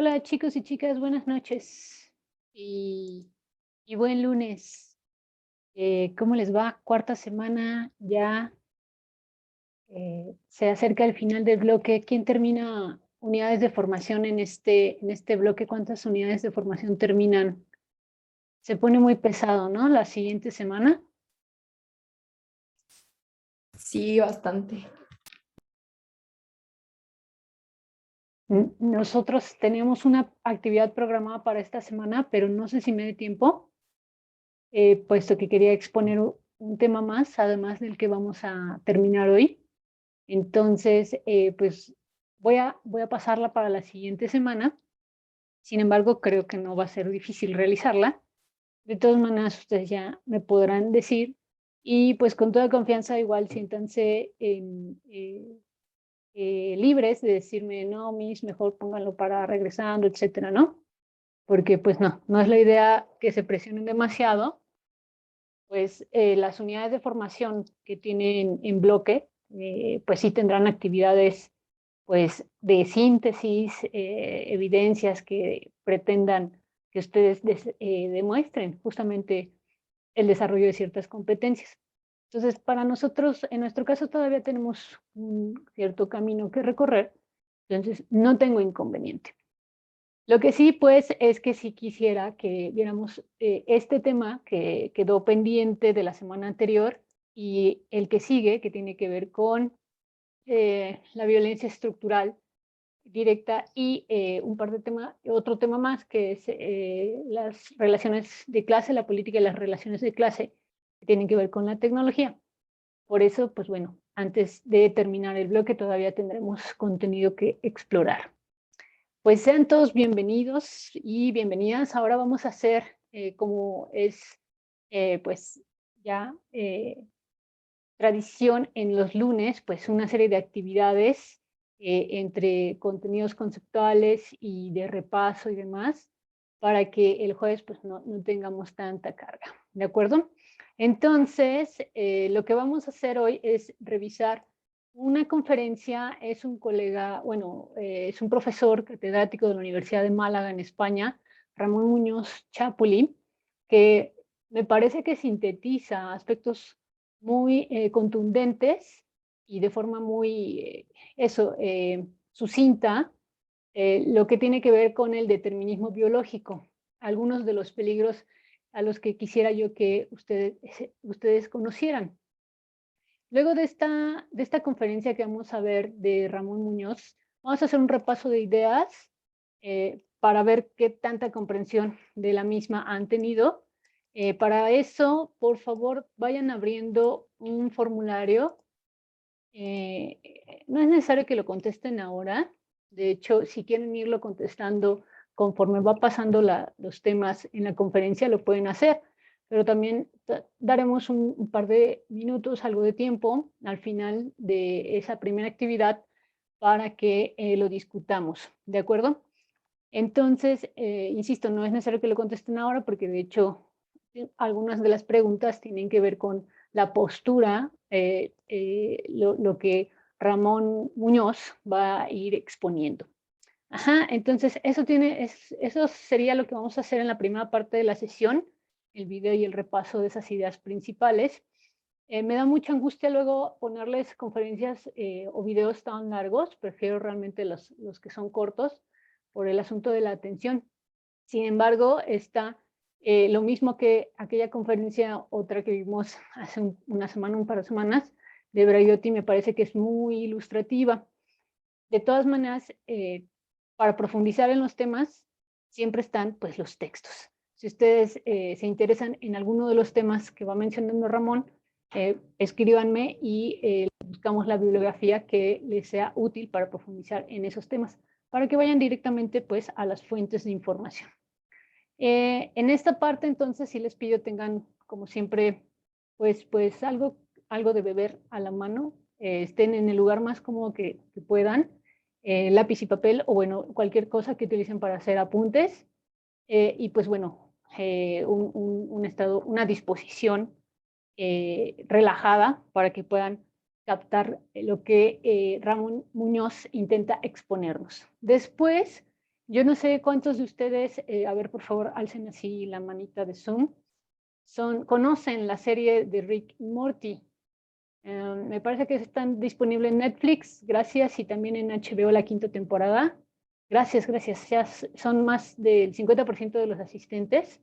Hola chicos y chicas, buenas noches y, y buen lunes. ¿Cómo les va? Cuarta semana, ya se acerca el final del bloque. ¿Quién termina unidades de formación en este bloque? ¿Cuántas unidades de formación terminan? Se pone muy pesado, ¿no? La siguiente semana. Sí, bastante. Nosotros tenemos una actividad programada para esta semana, pero no sé si me dé tiempo, puesto que quería exponer un tema más, además del que vamos a terminar hoy. Entonces, pues voy a pasarla para la siguiente semana. Sin embargo, creo que no va a ser difícil realizarla. De todas maneras, ustedes ya me podrán decir y pues con toda confianza igual siéntanse libres de decirme, no, Miss, mejor pónganlo para regresando, etcétera, ¿no? Porque pues no es la idea que se presionen demasiado, pues las unidades de formación que tienen en bloque, pues sí tendrán actividades pues de síntesis, evidencias que pretendan que ustedes demuestren justamente el desarrollo de ciertas competencias. Entonces, para nosotros, en nuestro caso, todavía tenemos un cierto camino que recorrer, entonces no tengo inconveniente. Lo que sí, pues, es que sí quisiera que viéramos este tema que quedó pendiente de la semana anterior y el que sigue, que tiene que ver con la violencia estructural directa y un par de temas, otro tema más que es las relaciones de clase, la política y las relaciones de clase que tienen que ver con la tecnología. Por eso, pues bueno, antes de terminar el bloque todavía tendremos contenido que explorar. Pues sean todos bienvenidos y bienvenidas. Ahora vamos a hacer, como es pues ya tradición en los lunes, pues una serie de actividades entre contenidos conceptuales y de repaso y demás, para que el jueves pues no tengamos tanta carga, ¿de acuerdo? Entonces, lo que vamos a hacer hoy es revisar una conferencia, es un colega, bueno, es un profesor catedrático de la Universidad de Málaga en España, Ramón Muñoz Chapuli, que me parece que sintetiza aspectos muy contundentes y de forma muy, sucinta, lo que tiene que ver con el determinismo biológico, algunos de los peligros a los que quisiera yo que ustedes conocieran. Luego de esta conferencia que vamos a ver de Ramón Muñoz, vamos a hacer un repaso de ideas para ver qué tanta comprensión de la misma han tenido. Para eso, por favor, vayan abriendo un formulario. No es necesario que lo contesten ahora. De hecho, si quieren irlo contestando conforme va pasando los temas en la conferencia, lo pueden hacer. Pero también daremos un par de minutos, algo de tiempo al final de esa primera actividad para que lo discutamos. ¿De acuerdo? Entonces, insisto, no es necesario que lo contesten ahora porque de hecho algunas de las preguntas tienen que ver con la postura, lo que Ramón Muñoz va a ir exponiendo. Ajá, entonces eso sería lo que vamos a hacer en la primera parte de la sesión, el video y el repaso de esas ideas principales. Me da mucha angustia luego ponerles conferencias o videos tan largos, prefiero realmente los que son cortos por el asunto de la atención. Sin embargo, está lo mismo que aquella conferencia, otra que vimos hace una semana, un par de semanas, de Braiotti, me parece que es muy ilustrativa. De todas maneras, para profundizar en los temas, siempre están pues los textos. Si ustedes se interesan en alguno de los temas que va mencionando Ramón, escríbanme y buscamos la bibliografía que les sea útil para profundizar en esos temas, para que vayan directamente pues a las fuentes de información. En esta parte, entonces, sí les pido tengan, como siempre, pues algo de beber a la mano, estén en el lugar más cómodo que puedan, lápiz y papel, o bueno, cualquier cosa que utilicen para hacer apuntes, y pues bueno, una disposición relajada para que puedan captar lo que Ramón Muñoz intenta exponernos. Después, Yo no sé cuántos de ustedes, a ver, por favor, alcen así la manita de Zoom, conocen la serie de Rick y Morty. Me parece que están disponibles en Netflix, gracias, y también en HBO la 5ª temporada. Gracias, gracias. Ya son más del 50% de los asistentes.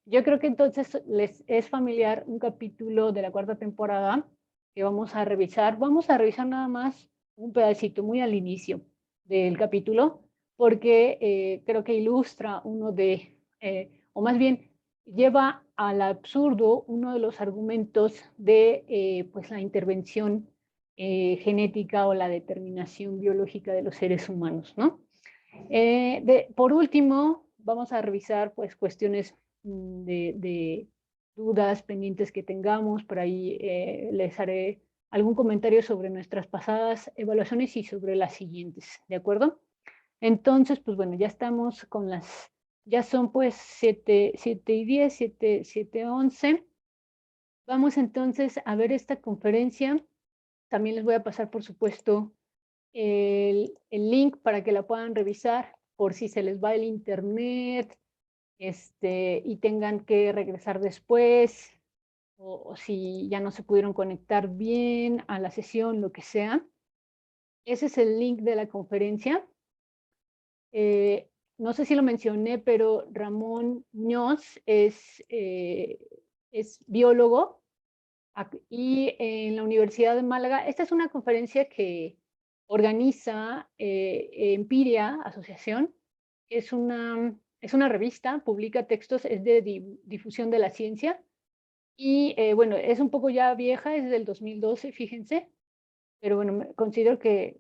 Yo creo que entonces les es familiar un capítulo de la 4ª temporada que vamos a revisar. Vamos a revisar nada más un pedacito muy al inicio del capítulo, porque creo que ilustra uno de, o más bien lleva al absurdo uno de los argumentos de pues la intervención genética o la determinación biológica de los seres humanos, ¿no? Por último, vamos a revisar pues cuestiones de dudas pendientes que tengamos. Por ahí les haré algún comentario sobre nuestras pasadas evaluaciones y sobre las siguientes, ¿de acuerdo? Entonces, pues bueno, ya estamos con ya son pues 7:10, 7:11. Vamos entonces a ver esta conferencia. También les voy a pasar, por supuesto, el link para que la puedan revisar por si se les va el internet y tengan que regresar después o si ya no se pudieron conectar bien a la sesión, lo que sea. Ese es el link de la conferencia. No sé si lo mencioné, pero Ramón Muñoz es biólogo y en la Universidad de Málaga. Esta es una conferencia que organiza Empiria Asociación. Es una revista, publica textos, es de difusión de la ciencia. Y bueno, es un poco ya vieja, es del 2012, fíjense. Pero bueno, considero que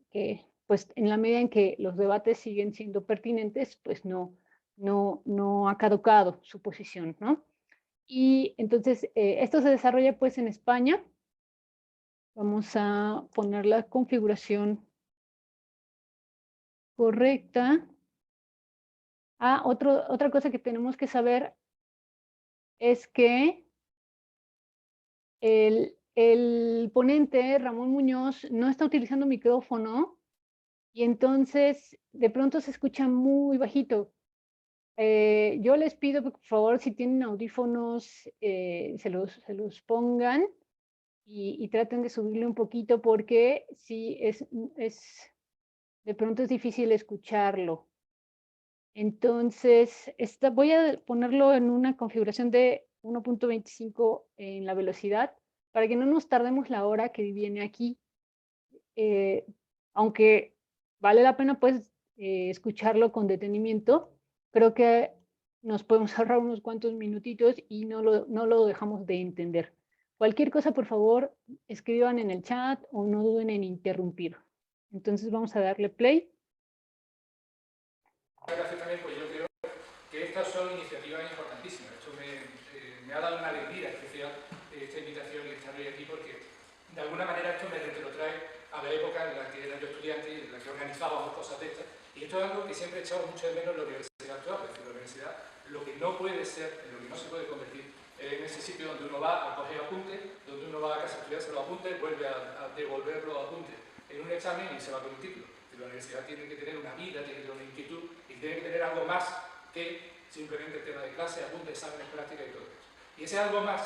pues en la medida en que los debates siguen siendo pertinentes, pues no ha caducado su posición, ¿no? Y entonces, esto se desarrolla pues en España. Vamos a poner la configuración correcta. Otra cosa que tenemos que saber es que el ponente, Ramón Muñoz, no está utilizando micrófono y entonces de pronto se escucha muy bajito. Yo les pido, por favor, si tienen audífonos, se los pongan y traten de subirle un poquito porque sí, de pronto es difícil escucharlo. Entonces, voy a ponerlo en una configuración de 1.25 en la velocidad para que no nos tardemos la hora que viene aquí. Aunque vale la pena pues escucharlo con detenimiento, creo que nos podemos ahorrar unos cuantos minutitos y no lo dejamos de entender. Cualquier cosa, por favor, escriban en el chat o no duden en interrumpir. Entonces vamos a darle play. Gracias también, pues yo creo que estas son iniciativas importantísimas. Esto me ha dado una alegría especial esta invitación y estar hoy aquí porque de alguna manera esto me retrotrae a la época en la que era yo estudiante y en la que organizábamos cosas de estas. Y esto es algo que siempre he echado mucho de menos en la universidad actual. Es decir, la universidad lo que no puede ser, en lo que no se puede convertir, en ese sitio donde uno va a coger apuntes, donde uno va a casa a estudiarse los apuntes, vuelve a devolver los apuntes en un examen y se va con un título. La universidad tiene que tener una vida, tiene que tener una inquietud y tiene que tener algo más que simplemente el tema de clase, apuntes, exámenes, prácticas y todo eso. Y ese algo más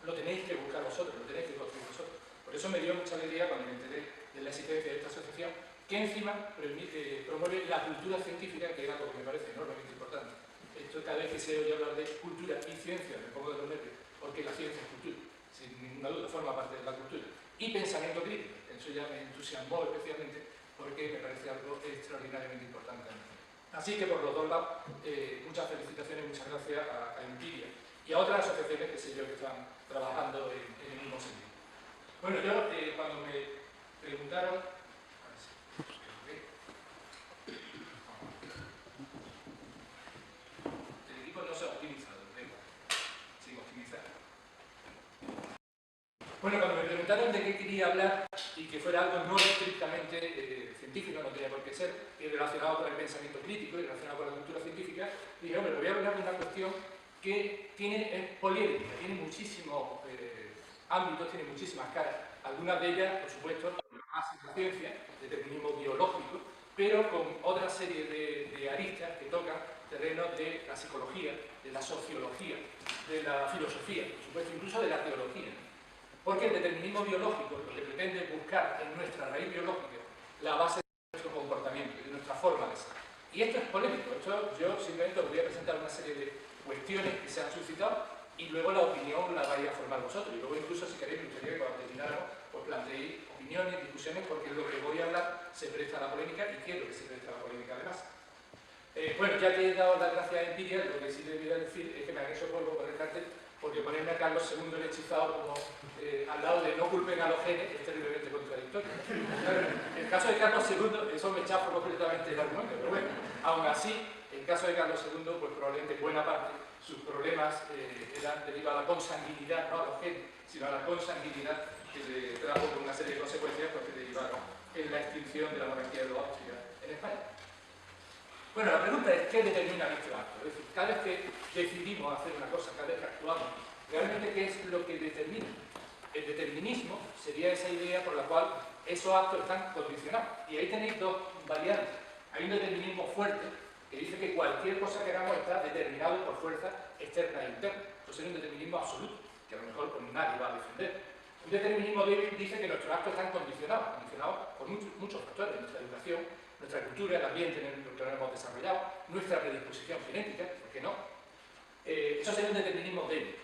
lo tenéis que buscar vosotros, lo tenéis que construir vosotros. Por eso me dio mucha alegría cuando me enteré de la existencia de esta asociación, que encima promueve la cultura científica, que es algo que me parece enormemente importante. Esto cada vez que se oye hablar de cultura y ciencia, me pongo de los nervios, porque la ciencia es cultura, sin ninguna duda, forma parte de la cultura. Y pensamiento crítico, eso ya me entusiasmó especialmente, porque me parece algo extraordinariamente importante. Así que por los dos lados, muchas felicitaciones y muchas gracias a Empiria y a otras asociaciones que sé yo que están trabajando en el mismo sentido. Bueno, yo cuando me preguntaron... El equipo no se ha optimizado, sin optimizar. Bueno, cuando me preguntaron de qué quería hablar y que fuera algo no estrictamente científico, no tenía por qué ser, y relacionado con el pensamiento crítico y relacionado con la cultura científica, dije, hombre, voy a hablar de una cuestión que es poliédrica, tiene muchísimos ámbitos, tiene muchísimas caras. Algunas de ellas, por supuesto, más en la ciencia, determinismo biológico, pero con otra serie de aristas que tocan terrenos de la psicología, de la sociología, de la filosofía, por supuesto, incluso de la teología. Porque el determinismo biológico lo que pretende es buscar en nuestra raíz biológica la base de nuestro comportamiento, de nuestra forma de ser. Y esto es polémico. Esto yo simplemente os voy a presentar una serie de cuestiones que se han suscitado y luego la opinión la vais a formar vosotros. Y luego incluso, si queréis, me gustaría que cuando termináramos, pues planteéis opiniones, discusiones, porque lo que voy a hablar se presta a la polémica y quiero que se preste a la polémica además. Bueno, ya que he dado las gracias a Empiria, lo que sí debería decir es que me han hecho polvo por el cartel, porque ponerme a Carlos II el hechizado como al lado de no culpen a los genes es terriblemente contradictorio. En el caso de Carlos II, eso me chafa completamente el argumento, pero bueno, aún así, en el caso de Carlos II, pues probablemente buena parte sus problemas eran debido a la consanguinidad, no a los genes, sino a la consanguinidad que le trajo con una serie de consecuencias porque derivaron en la extinción de la monarquía de los Austrias en España. Bueno, la pregunta es, ¿qué determina nuestro acto? Es decir, cada vez que decidimos hacer una cosa, cada vez que actuamos, ¿realmente qué es lo que determina? El determinismo sería esa idea por la cual esos actos están condicionados. Y ahí tenéis dos variantes. Hay un determinismo fuerte, que dice que cualquier cosa que hagamos está determinado por fuerza externa e interna. Eso sería un determinismo absoluto, que a lo mejor pues, nadie va a defender. Un determinismo débil dice que nuestros actos están condicionados por muchos factores, nuestra educación, nuestra cultura, el ambiente en el que nos hemos desarrollado, nuestra predisposición genética, ¿por qué no? Eso sería un determinismo débil.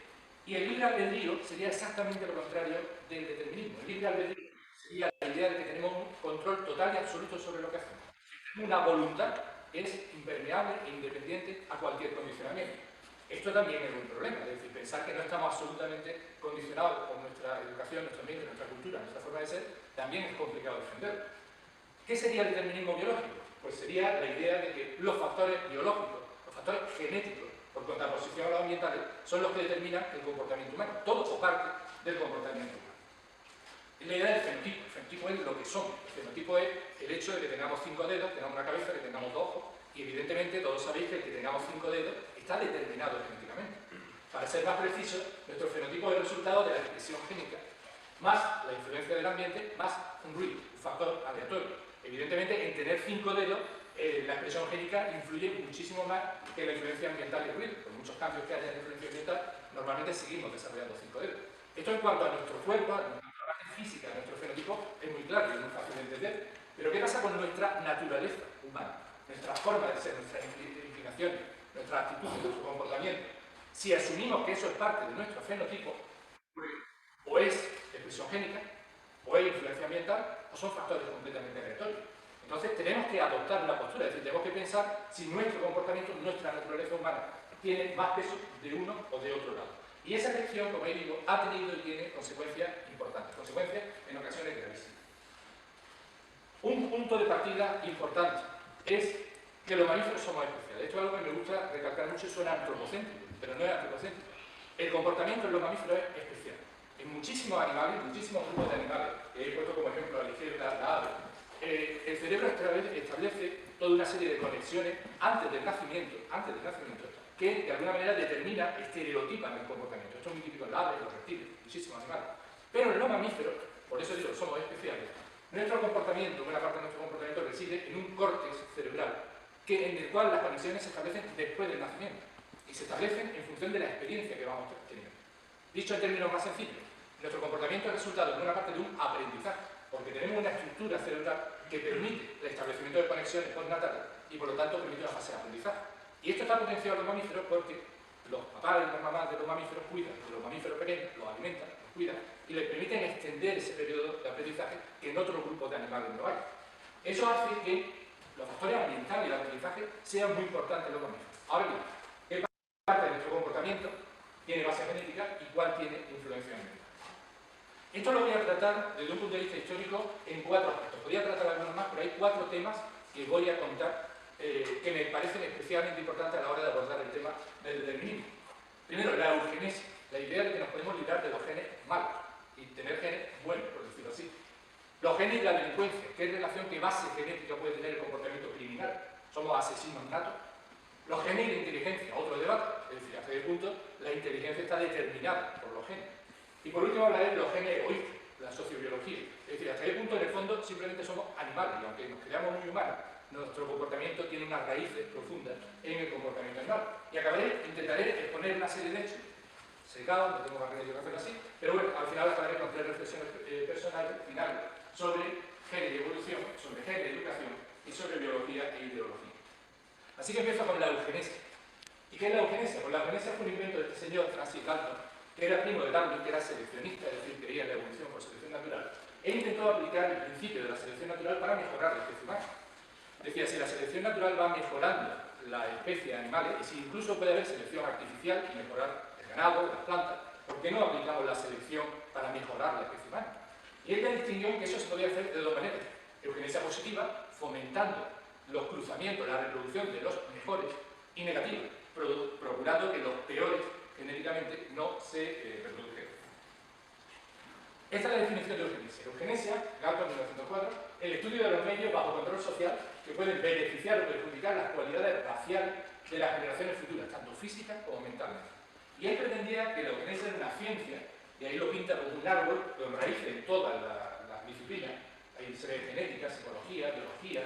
Y el libre albedrío sería exactamente lo contrario del determinismo. El libre albedrío sería la idea de que tenemos un control total y absoluto sobre lo que hacemos. Una voluntad que es impermeable e independiente a cualquier condicionamiento. Esto también es un problema, es decir, pensar que no estamos absolutamente condicionados por nuestra educación, nuestro ambiente, nuestra cultura, nuestra forma de ser, también es complicado defenderlo. ¿Qué sería el determinismo biológico? Pues sería la idea de que los factores biológicos, los factores genéticos, por contraposición a los ambientales, son los que determinan el comportamiento humano, todo o parte del comportamiento humano. Es la idea del fenotipo. El fenotipo es lo que somos. El fenotipo es el hecho de que tengamos 5 dedos, que tengamos una cabeza, que tengamos 2 ojos, y evidentemente todos sabéis que el que tengamos 5 dedos está determinado genéticamente. Para ser más preciso, nuestro fenotipo es el resultado de la expresión génica, más la influencia del ambiente, más un ruido, un factor aleatorio. Evidentemente, en tener 5 dedos, la expresión génica influye muchísimo más que la influencia ambiental y el ruido. Por muchos cambios que haya en la influencia ambiental, normalmente seguimos desarrollando 5 dedos. Esto en cuanto a nuestro cuerpo, a nuestra base física, a nuestro fenotipo, es muy claro y es muy fácil de entender. Pero ¿qué pasa con nuestra naturaleza humana? Nuestra forma de ser, nuestras inclinaciones, nuestras actitudes, nuestro comportamiento. Si asumimos que eso es parte de nuestro fenotipo, pues, o es expresión génica, o es influencia ambiental, o son factores completamente aleatorios. Entonces tenemos que adoptar una postura, es decir, tenemos que pensar si nuestro comportamiento, nuestra naturaleza humana, tiene más peso de uno o de otro lado. Y esa elección, como ahí digo, ha tenido y tiene consecuencias importantes, consecuencias en ocasiones gravísimas. Un punto de partida importante es que los mamíferos somos especiales. Esto es algo que me gusta recalcar mucho y suena antropocéntrico, pero no es antropocéntrico. El comportamiento en los mamíferos es especial. En muchísimos animales, muchísimos grupos de animales, que he puesto como ejemplo a la izquierda la ave, el cerebro establece toda una serie de conexiones antes del nacimiento, que de alguna manera determina, estereotipan el comportamiento. Esto es muy típico en las aves, en los reptiles, muchísimos animales. Pero en los mamíferos, por eso digo, somos especiales, nuestro comportamiento, buena parte de nuestro comportamiento reside en un córtex cerebral en el cual las conexiones se establecen después del nacimiento y se establecen en función de la experiencia que vamos teniendo. Dicho en términos más sencillos, nuestro comportamiento es resultado en una parte de un aprendizaje, porque tenemos una estructura cerebral que permite el establecimiento de conexiones postnatales y por lo tanto permite una fase de aprendizaje. Y esto está potenciado en los mamíferos porque los papás y las mamás de los mamíferos cuidan de los mamíferos pequeños, los alimentan, los cuidan y les permiten extender ese periodo de aprendizaje que en otros grupos de animales no hay. Eso hace que los factores ambientales y el aprendizaje sean muy importantes en los mamíferos. Ahora bien, ¿qué parte de nuestro comportamiento tiene base genética y cuál tiene influencia ambiental? Esto lo voy a tratar desde un punto de vista histórico en 4 aspectos. Podría tratar algunos más, pero hay 4 temas que voy a contar que me parecen especialmente importantes a la hora de abordar el tema del determinismo. Primero, la eugenesia, la idea de que nos podemos librar de los genes malos y tener genes buenos, por decirlo así. Los genes y la delincuencia, ¿qué relación, qué base genética puede tener el comportamiento criminal? ¿Somos asesinos natos? Los genes y la inteligencia, otro debate. Es decir, hasta qué punto la inteligencia está determinada por los genes. Y por último hablaré de los genes egoístas, la sociobiología. Es decir, hasta qué punto en el fondo simplemente somos animales, y aunque nos creamos muy humanos, nuestro comportamiento tiene unas raíces profundas en el comportamiento animal. Y intentaré exponer una serie de hechos secados, no tengo más remedio que hacerlo así, pero bueno, al final acabaré con 3 reflexiones personales finales sobre género y evolución, sobre género y educación y sobre biología e ideología. Así que empiezo con la eugenesia. ¿Y qué es la eugenesia? Pues la eugenesia fue un invento de este señor, Francis Galton, que era primo de Darwin, que era seleccionista, es decir, creía en la evolución por selección natural, e intentó aplicar el principio de la selección natural para mejorar la especie humana. Decía, si la selección natural va mejorando la especie de animales, y si incluso puede haber selección artificial y mejorar el ganado, las plantas, ¿por qué no aplicamos la selección para mejorar la especie humana? Y él distinguió que eso se podía hacer de 2 maneras. Eugenesia positiva, fomentando los cruzamientos, la reproducción de los mejores, y negativa, procurando que los peores genéticamente no se reprodujeran. Esta es la definición de eugenesia. Eugenesia, Galton 1904, el estudio de los medios bajo control social que pueden beneficiar o perjudicar las cualidades raciales de las generaciones futuras, tanto físicas como mentalmente. Y él pretendía que la eugenesia era una ciencia, y ahí lo pinta como un árbol con raíces en todas las disciplinas, ahí se ve genética, psicología, biología,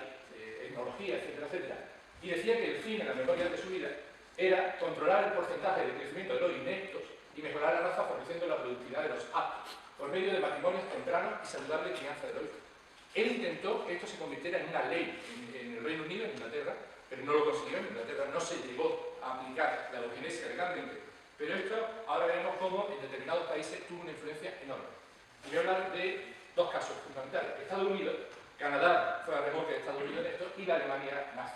etnología, etcétera, etcétera, y decía que el fin en la memoria de su vida era controlar el porcentaje de crecimiento de los ineptos y mejorar la raza favoreciendo la productividad de los aptos, por medio de matrimonios tempranos y saludable crianza de los hijos. Él intentó que esto se convirtiera en una ley en el Reino Unido, en Inglaterra, pero no lo consiguió. En Inglaterra no se llegó a aplicar la eugenesia legalmente, pero esto ahora veremos cómo en determinados países tuvo una influencia enorme. Y voy a hablar de 2 casos fundamentales: Estados Unidos, Canadá fue a remolque de Estados Unidos en esto, y la Alemania nazi.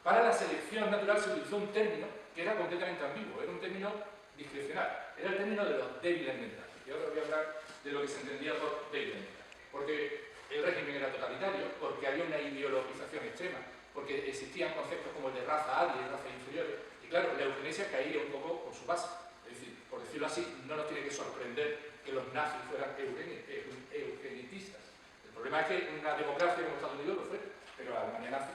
Para la selección natural se utilizó un término que era completamente ambiguo, era un término discrecional, era el término de los débiles mentales. Y ahora voy a hablar de lo que se entendía por débiles mentales. Porque el régimen era totalitario, porque había una ideologización extrema, porque existían conceptos como el de raza aria y raza inferiores. Y claro, la eugenesia caía un poco por su base. Es decir, por decirlo así, no nos tiene que sorprender que los nazis fueran eugenitistas. El problema es que una democracia como Estados Unidos lo fue, pero la Alemania nazi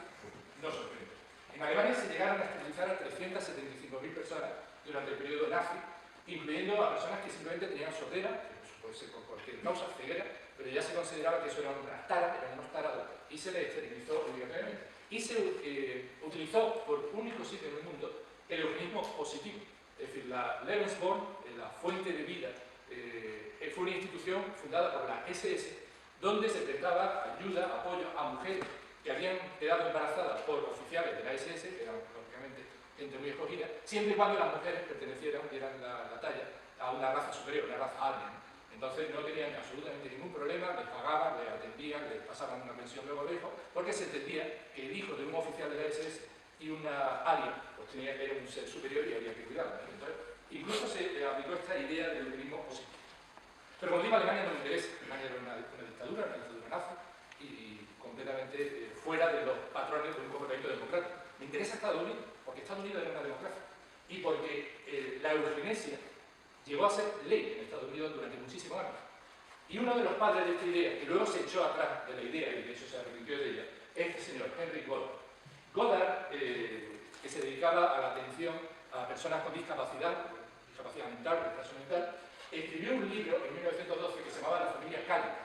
no sorprende. En Alemania se llegaron a esterilizar a 375.000 personas durante el periodo nazi, incluyendo a personas que simplemente tenían sordera, que puede ser por cualquier causa, ceguera, pero ya se consideraba que eso eran unas taras, eran unos tarados, y se les esterilizó obligatoriamente. Y se utilizó por único sitio en el mundo el eugenismo positivo. Es decir, la Lebensborn, la fuente de vida, fue una institución fundada por la SS, donde se prestaba ayuda, apoyo a mujeres que habían quedado embarazadas por oficiales de la SS, que eran lógicamente gente muy escogida, siempre y cuando las mujeres pertenecieran, dieran la talla a una raza superior, una raza aria. Entonces no tenían absolutamente ningún problema, les pagaban, les atendían, les pasaban una pensión luego de hijo, porque se entendía que el hijo de un oficial de la SS y una aria pues tenía que ser un ser superior y había que cuidarlo. Entonces, incluso se aplicó esta idea del eugenismo positivo. Pero como digo, Alemania no me interesa. Alemania era una dictadura nazi, y completamente fuera de los patrones de un comportamiento democrático. Me interesa Estados Unidos, porque Estados Unidos era una democracia, y porque la eugenesia llegó a ser ley en Estados Unidos durante muchísimos años. Y uno de los padres de esta idea, que luego se echó atrás de la idea, y de hecho se arrepintió de ella, es este señor, Henry Goddard. Goddard, que se dedicaba a la atención a personas con discapacidad mental, retraso mental, escribió un libro en 1912 que se llamaba La familia Cálica.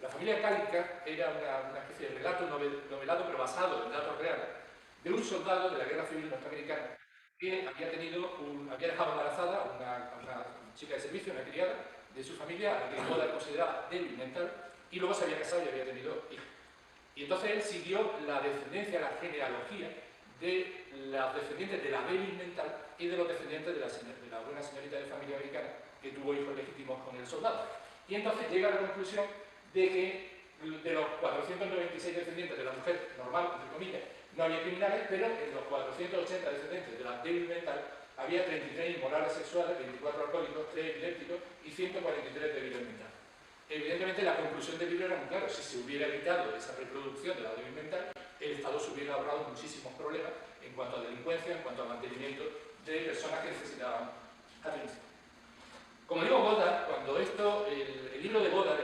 La familia Cálica era una especie de relato novelado, pero basado en datos reales, de un soldado de la Guerra Civil Norteamericana que había dejado embarazada a una chica de servicio, una criada de su familia, a la que Goddard consideraba débil mental, y luego se había casado y había tenido hijos. Y entonces él siguió la descendencia, la genealogía de los descendientes de la débil mental y de los descendientes de la buena señorita de familia americana que tuvo hijos legítimos con el soldado. Y entonces llega a la conclusión de que de los 496 descendientes de la mujer normal, entre comillas, no había criminales, pero en los 480 descendientes de la débil mental había 33 inmorales sexuales, 24 alcohólicos, 3 epilépticos y 143 débiles mentales. Evidentemente la conclusión del libro era muy clara: si se hubiera evitado esa reproducción de la débil mental, el Estado se hubiera ahorrado muchísimos problemas en cuanto a delincuencia, en cuanto a mantenimiento de personas que necesitaban atención. Como digo, Goddard, cuando el libro de Goddard,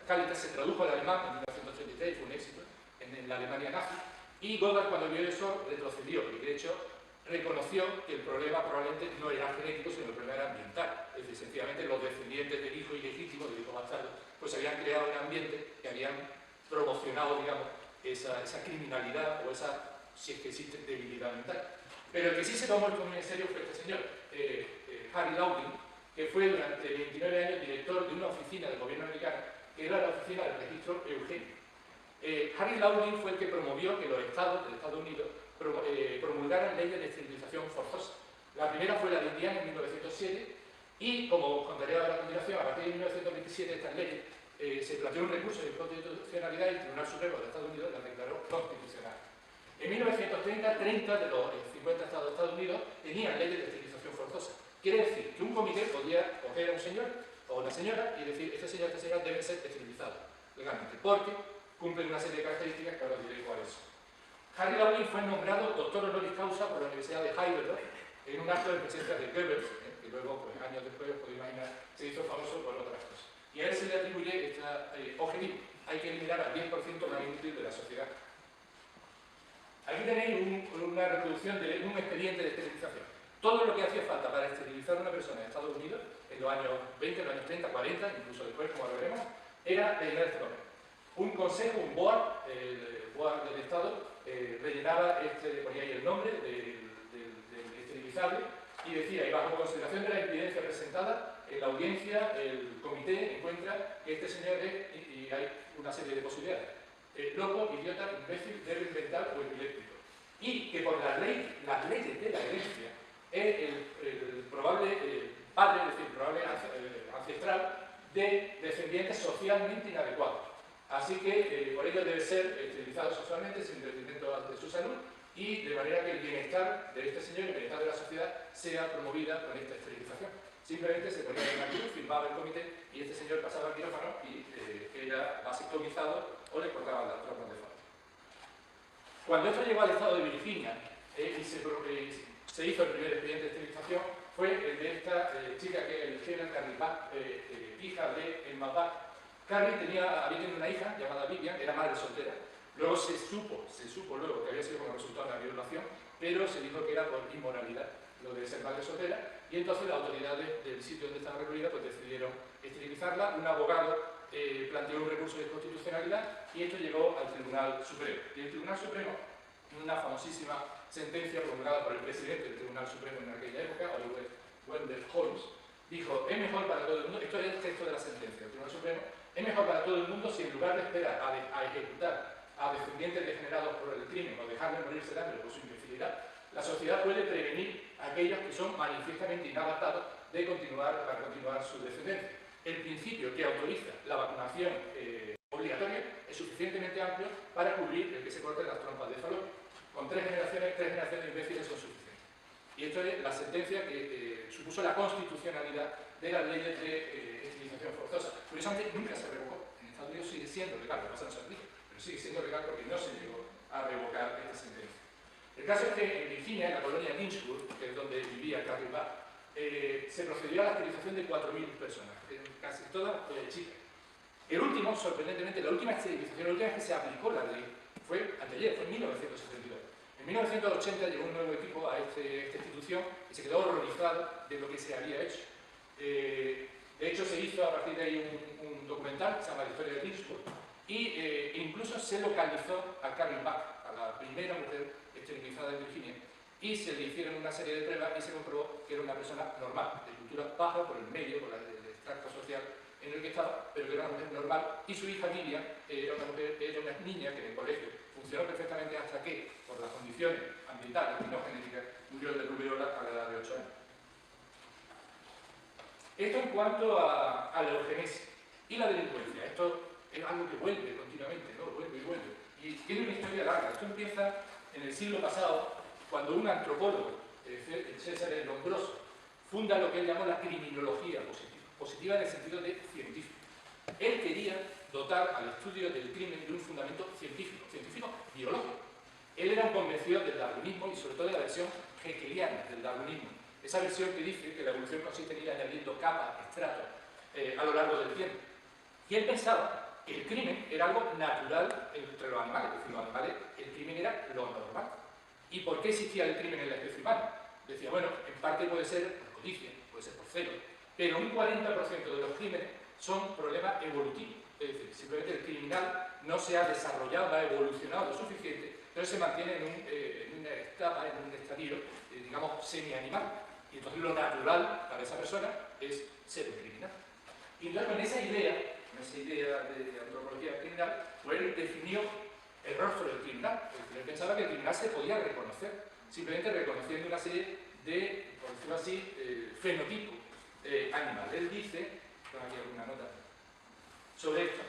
Cálica, se tradujo al alemán en 1933, fue un éxito en la Alemania nazi, y Goddard, cuando vio eso, retrocedió, y de hecho reconoció que el problema probablemente no era genético, sino que el problema era ambiental. Es decir, sencillamente los descendientes del hijo ilegítimo, del hijo bastardo, pues habían creado un ambiente que habían promocionado, digamos, esa criminalidad o esa, si es que existe, debilidad mental. Pero el que sí se tomó el problema en serio fue este señor, Harry Laughlin, que fue durante 29 años director de una oficina del gobierno americano, que era la oficina del registro Eugenio. Harry Laughlin fue el que promovió que los estados del Estados Unidos promulgaran leyes de esterilización forzosa. La primera fue la de Indiana en 1907 y, como contaré ahora a continuación, a partir de 1927 estas leyes se planteó un recurso de inconstitucionalidad y el Tribunal Supremo de Estados Unidos las declaró constitucionales. En 1930, 30 de los 50 estados de Estados Unidos tenían leyes de esterilización forzosa. Quiere decir que un comité podía coger a un señor o una señora y decir, este señor o esta señora deben ser esterilizados legalmente, porque cumplen una serie de características que ahora diré cuáles son. Harry Laughlin fue nombrado doctor honoris causa por la Universidad de Heidelberg en un acto de presencia de Goebbels, que luego, pues, años después, os podéis imaginar, se hizo famoso por otras cosas. Y a él se le atribuye este objetivo: hay que eliminar al 10% más inútil de la sociedad. Aquí tenéis una reproducción de un expediente de esterilización. Todo lo que hacía falta para esterilizar a una persona en Estados Unidos, en los años 20, en los años 30, 40, incluso después, como lo veremos, era rellenar este papel. Un consejo, un board, el board del Estado, rellenaba, ponía ahí el nombre del esterilizable y decía, y bajo consideración de la evidencia presentada, en la audiencia el comité encuentra que este señor es, y hay una serie de posibilidades, loco, idiota, imbécil, débil mental o epiléptico. Y que por las leyes de la herencia es el probable padre, es decir, el probable ancestral de descendientes socialmente inadecuados. Así que por ello debe ser esterilizado sexualmente sin detrimento de su salud y de manera que el bienestar de este señor y el bienestar de la sociedad sea promovida con esta esterilización. Simplemente se ponía en una cruz, firmaba el comité y este señor pasaba al quirófano y era vasectomizado o le cortaban las trompas de falda. Cuando esto llegó al estado de Virginia y se hizo el primer expediente de esterilización, fue el de esta chica que eligieron Carrie Buck, hija de Emma Buck. Carrie había tenido una hija llamada Vivian, era madre soltera. Luego se supo luego que había sido como resultado de una violación, pero se dijo que era por inmoralidad lo de ser madre soltera, y entonces las autoridades del sitio donde estaba recluida pues decidieron esterilizarla. Un abogado planteó un recurso de constitucionalidad y esto llegó al Tribunal Supremo. Y el Tribunal Supremo, una famosísima sentencia promulgada por el presidente del Tribunal Supremo en aquella época, Oliver Wendell Holmes, dijo, es mejor para todo el mundo, esto es el texto de la sentencia del Tribunal Supremo, es mejor para todo el mundo si en lugar de esperar a ejecutar a descendientes degenerados por el crimen o dejarles morirse de hambre por su imbecilidad, la sociedad puede prevenir a aquellos que son manifiestamente inadaptados para continuar su descendencia. El principio que autoriza la vacunación obligatoria es suficientemente amplio para cubrir el que se corten las trompas de falopio. Con tres generaciones de imbéciles son suficientes. Y esto es la sentencia que supuso la constitucionalidad de las leyes de esterilización forzosa. Curiosamente, nunca se revocó. En Estados Unidos sigue siendo legal, lo que pasa en Estados Unidos, pero sigue siendo legal porque no se llegó a revocar esta sentencia. El caso es que en Virginia, en la colonia Lynchburg, que es donde vivía Carrie Buck, se procedió a la esterilización de 4.000 personas, casi todas chicas. El último, sorprendentemente, la última esterilización, la última vez que se aplicó la ley, fue anteayer, fue en 1972. En 1980 llegó un nuevo equipo a esta institución y se quedó horrorizado de lo que se había hecho. De hecho, se hizo a partir de ahí un documental que se llama La historia de Lynchburg y incluso se localizó a Carrie Buck, a la primera mujer esterilizada en Virginia, y se le hicieron una serie de pruebas y se comprobó que era una persona normal, de cultura baja por el medio, por el extracto social en el que estaba, pero que era una mujer normal, y su hija Vivian era una niña que en el colegio funcionó perfectamente hasta que, por las condiciones ambientales y no genéticas, murió de rubeola a la edad de 8 años. Esto en cuanto a la eugenesia y la delincuencia. Esto es algo que vuelve continuamente, ¿no? Vuelve y vuelve. Y tiene una historia larga. Esto empieza en el siglo pasado, cuando un antropólogo, César Lombroso, funda lo que él llamó la criminología positiva. Positiva en el sentido de científico. Él quería dotar al estudio del crimen de un fundamento científico biológico. Él era un convencido del darwinismo y sobre todo de la versión hegeliana del darwinismo. Esa versión que dice que la evolución consiste en ir añadiendo capas, estratos, a lo largo del tiempo. Y él pensaba que el crimen era algo natural entre los animales, es decir, los animales, el crimen era lo normal. ¿Y por qué existía el crimen en la especie humana? Decía, bueno, en parte puede ser por codicia, puede ser por celo, pero un 40% de los crímenes son problemas evolutivos. Es decir, simplemente el criminal no se ha desarrollado, ha evolucionado lo suficiente, pero se mantiene en una etapa, en un estadio, digamos, semi-animal. Y entonces lo natural para esa persona es ser un criminal. Y luego en esa idea de antropología criminal, pues él definió el rostro del criminal. Él pensaba que el criminal se podía reconocer, simplemente reconociendo una serie de, por decirlo así, fenotipos animales. Él dice, tengo aquí alguna nota sobre esto,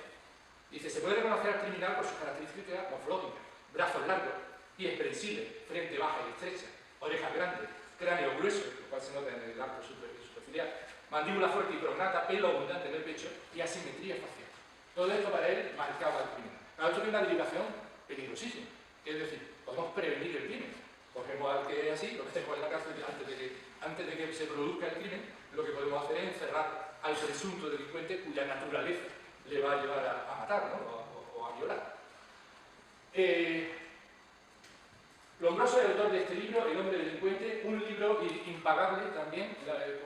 dice, se puede reconocer al criminal por sus características morfológicas: brazos largos, pies prensiles, frente baja y estrecha, orejas grandes, cráneo grueso, lo cual se nota en el arco superciliar, mandíbula fuerte y prognata, pelo abundante en el pecho y asimetría facial. Todo esto para él marcaba el criminal. Ahora, esto tiene una derivación peligrosísima. Es decir, podemos prevenir el crimen. Cogemos al que es así, lo metemos en la cárcel antes de que se produzca el crimen. Lo que podemos hacer es encerrar al presunto delincuente cuya naturaleza le va a llevar a matar, ¿no? o a violar. Lombroso es el autor de este libro, El hombre delincuente, un libro impagable también,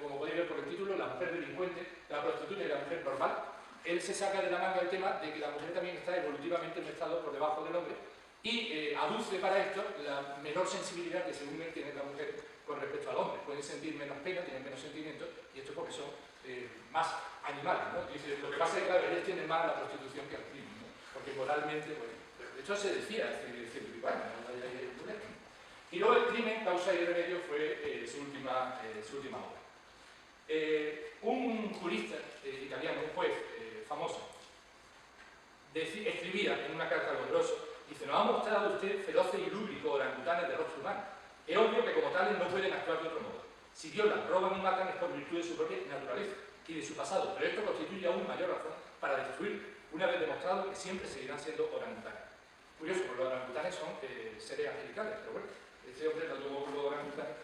como podéis ver por el título, La mujer delincuente, la prostituta y la mujer normal. Él se saca de la manga el tema de que la mujer también está evolutivamente en un estado por debajo del hombre y aduce para esto la menor sensibilidad que según él tiene la mujer con respecto al hombre. Pueden sentir menos pena, tienen menos sentimientos, y esto es porque son más animales, ¿no? Dice, lo que pasa es que, claro, ellos tienen más la prostitución que al crimen, ¿no? Porque moralmente, pues, de hecho se decía, y luego el crimen, causa y remedio fue su última obra. Un jurista italiano, un juez famoso, escribía en una carta al Lombroso, dice, nos ha mostrado usted feroces y lúbricos orangutanes de rostro humano. Es obvio que como tales no pueden actuar de otro modo. Si violan, roban y matan es por virtud de su propia naturaleza y de su pasado, pero esto constituye aún mayor razón para destruir, una vez demostrado que siempre seguirán siendo orangutanes. Curioso, porque los orangutanes son seres angelicales, pero bueno, este hombre no tuvo los orangutanes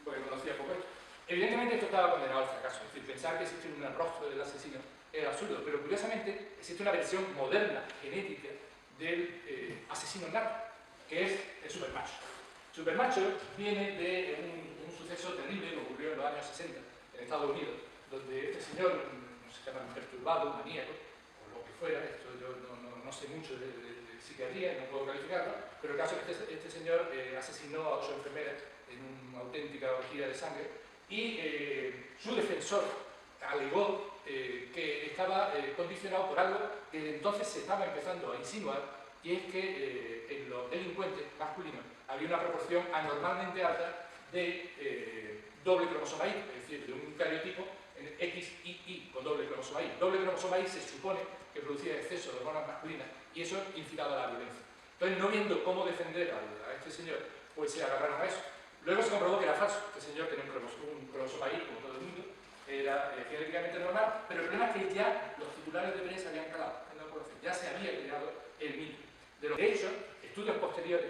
porque conocía poco esto. Evidentemente esto estaba condenado al fracaso, es decir, pensar que existe un rostro del asesino es absurdo, pero curiosamente existe una versión moderna, genética, del asesino nato, que es el supermacho. Supermacho viene de un suceso terrible que ocurrió en los años 60 en Estados Unidos, donde este señor, se llama perturbado, maníaco, o lo que fuera, esto yo no sé mucho de psiquiatría, no puedo calificarlo, pero el caso es que este señor asesinó a 8 enfermeras en una auténtica orgía de sangre y su defensor alegó que estaba condicionado por algo que entonces se estaba empezando a insinuar, y es que en los delincuentes masculinos había una proporción anormalmente alta de doble cromosoma Y, es decir, de un cariotipo XY con doble cromosoma Y. Doble cromosoma Y se supone que producía exceso de hormonas masculinas y eso incitaba a la violencia. Entonces, no viendo cómo defender a este señor, pues se agarraron a eso. Luego se comprobó que era falso. Este señor tenía un cromosoma Y, como todo el mundo, era genéticamente normal, pero el problema es que ya los titulares de prensa habían calado, ya se había creado el mito. De hecho, estudios posteriores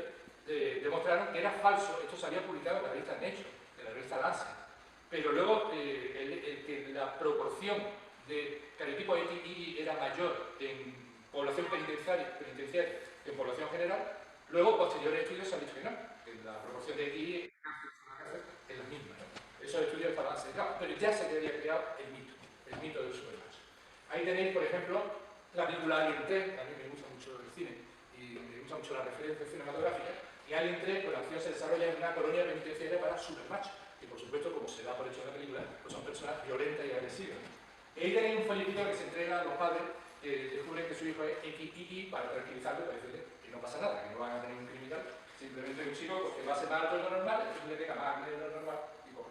demostraron que era falso, esto se había publicado en la revista Nature, en la revista Lancet, pero luego que la proporción de cariotipo XY era mayor en población penitenciaria que en población general, luego posteriores estudios se han dicho que no, que la proporción de XY es la misma, ¿no? Esos estudios estaban cerrados, pero ya se había creado el mito del supermacho. Ahí tenéis, por ejemplo, la película Alien 3, a mí me gusta mucho el cine y me gusta mucho la referencia cinematográfica, y Alien 3, pues la acción se desarrolla en una colonia penitenciaria para supermachos, que por supuesto, como se da por hecho en la película, pues son personas violentas y agresivas. Y ahí tenéis un folletito que se entrega a los padres que descubren que su hijo es XY para tranquilizarlo, para decirle que no pasa nada, que no van a tener un criminal, simplemente un chico porque va a ser más alto de lo normal, es le pega más de lo normal y poco.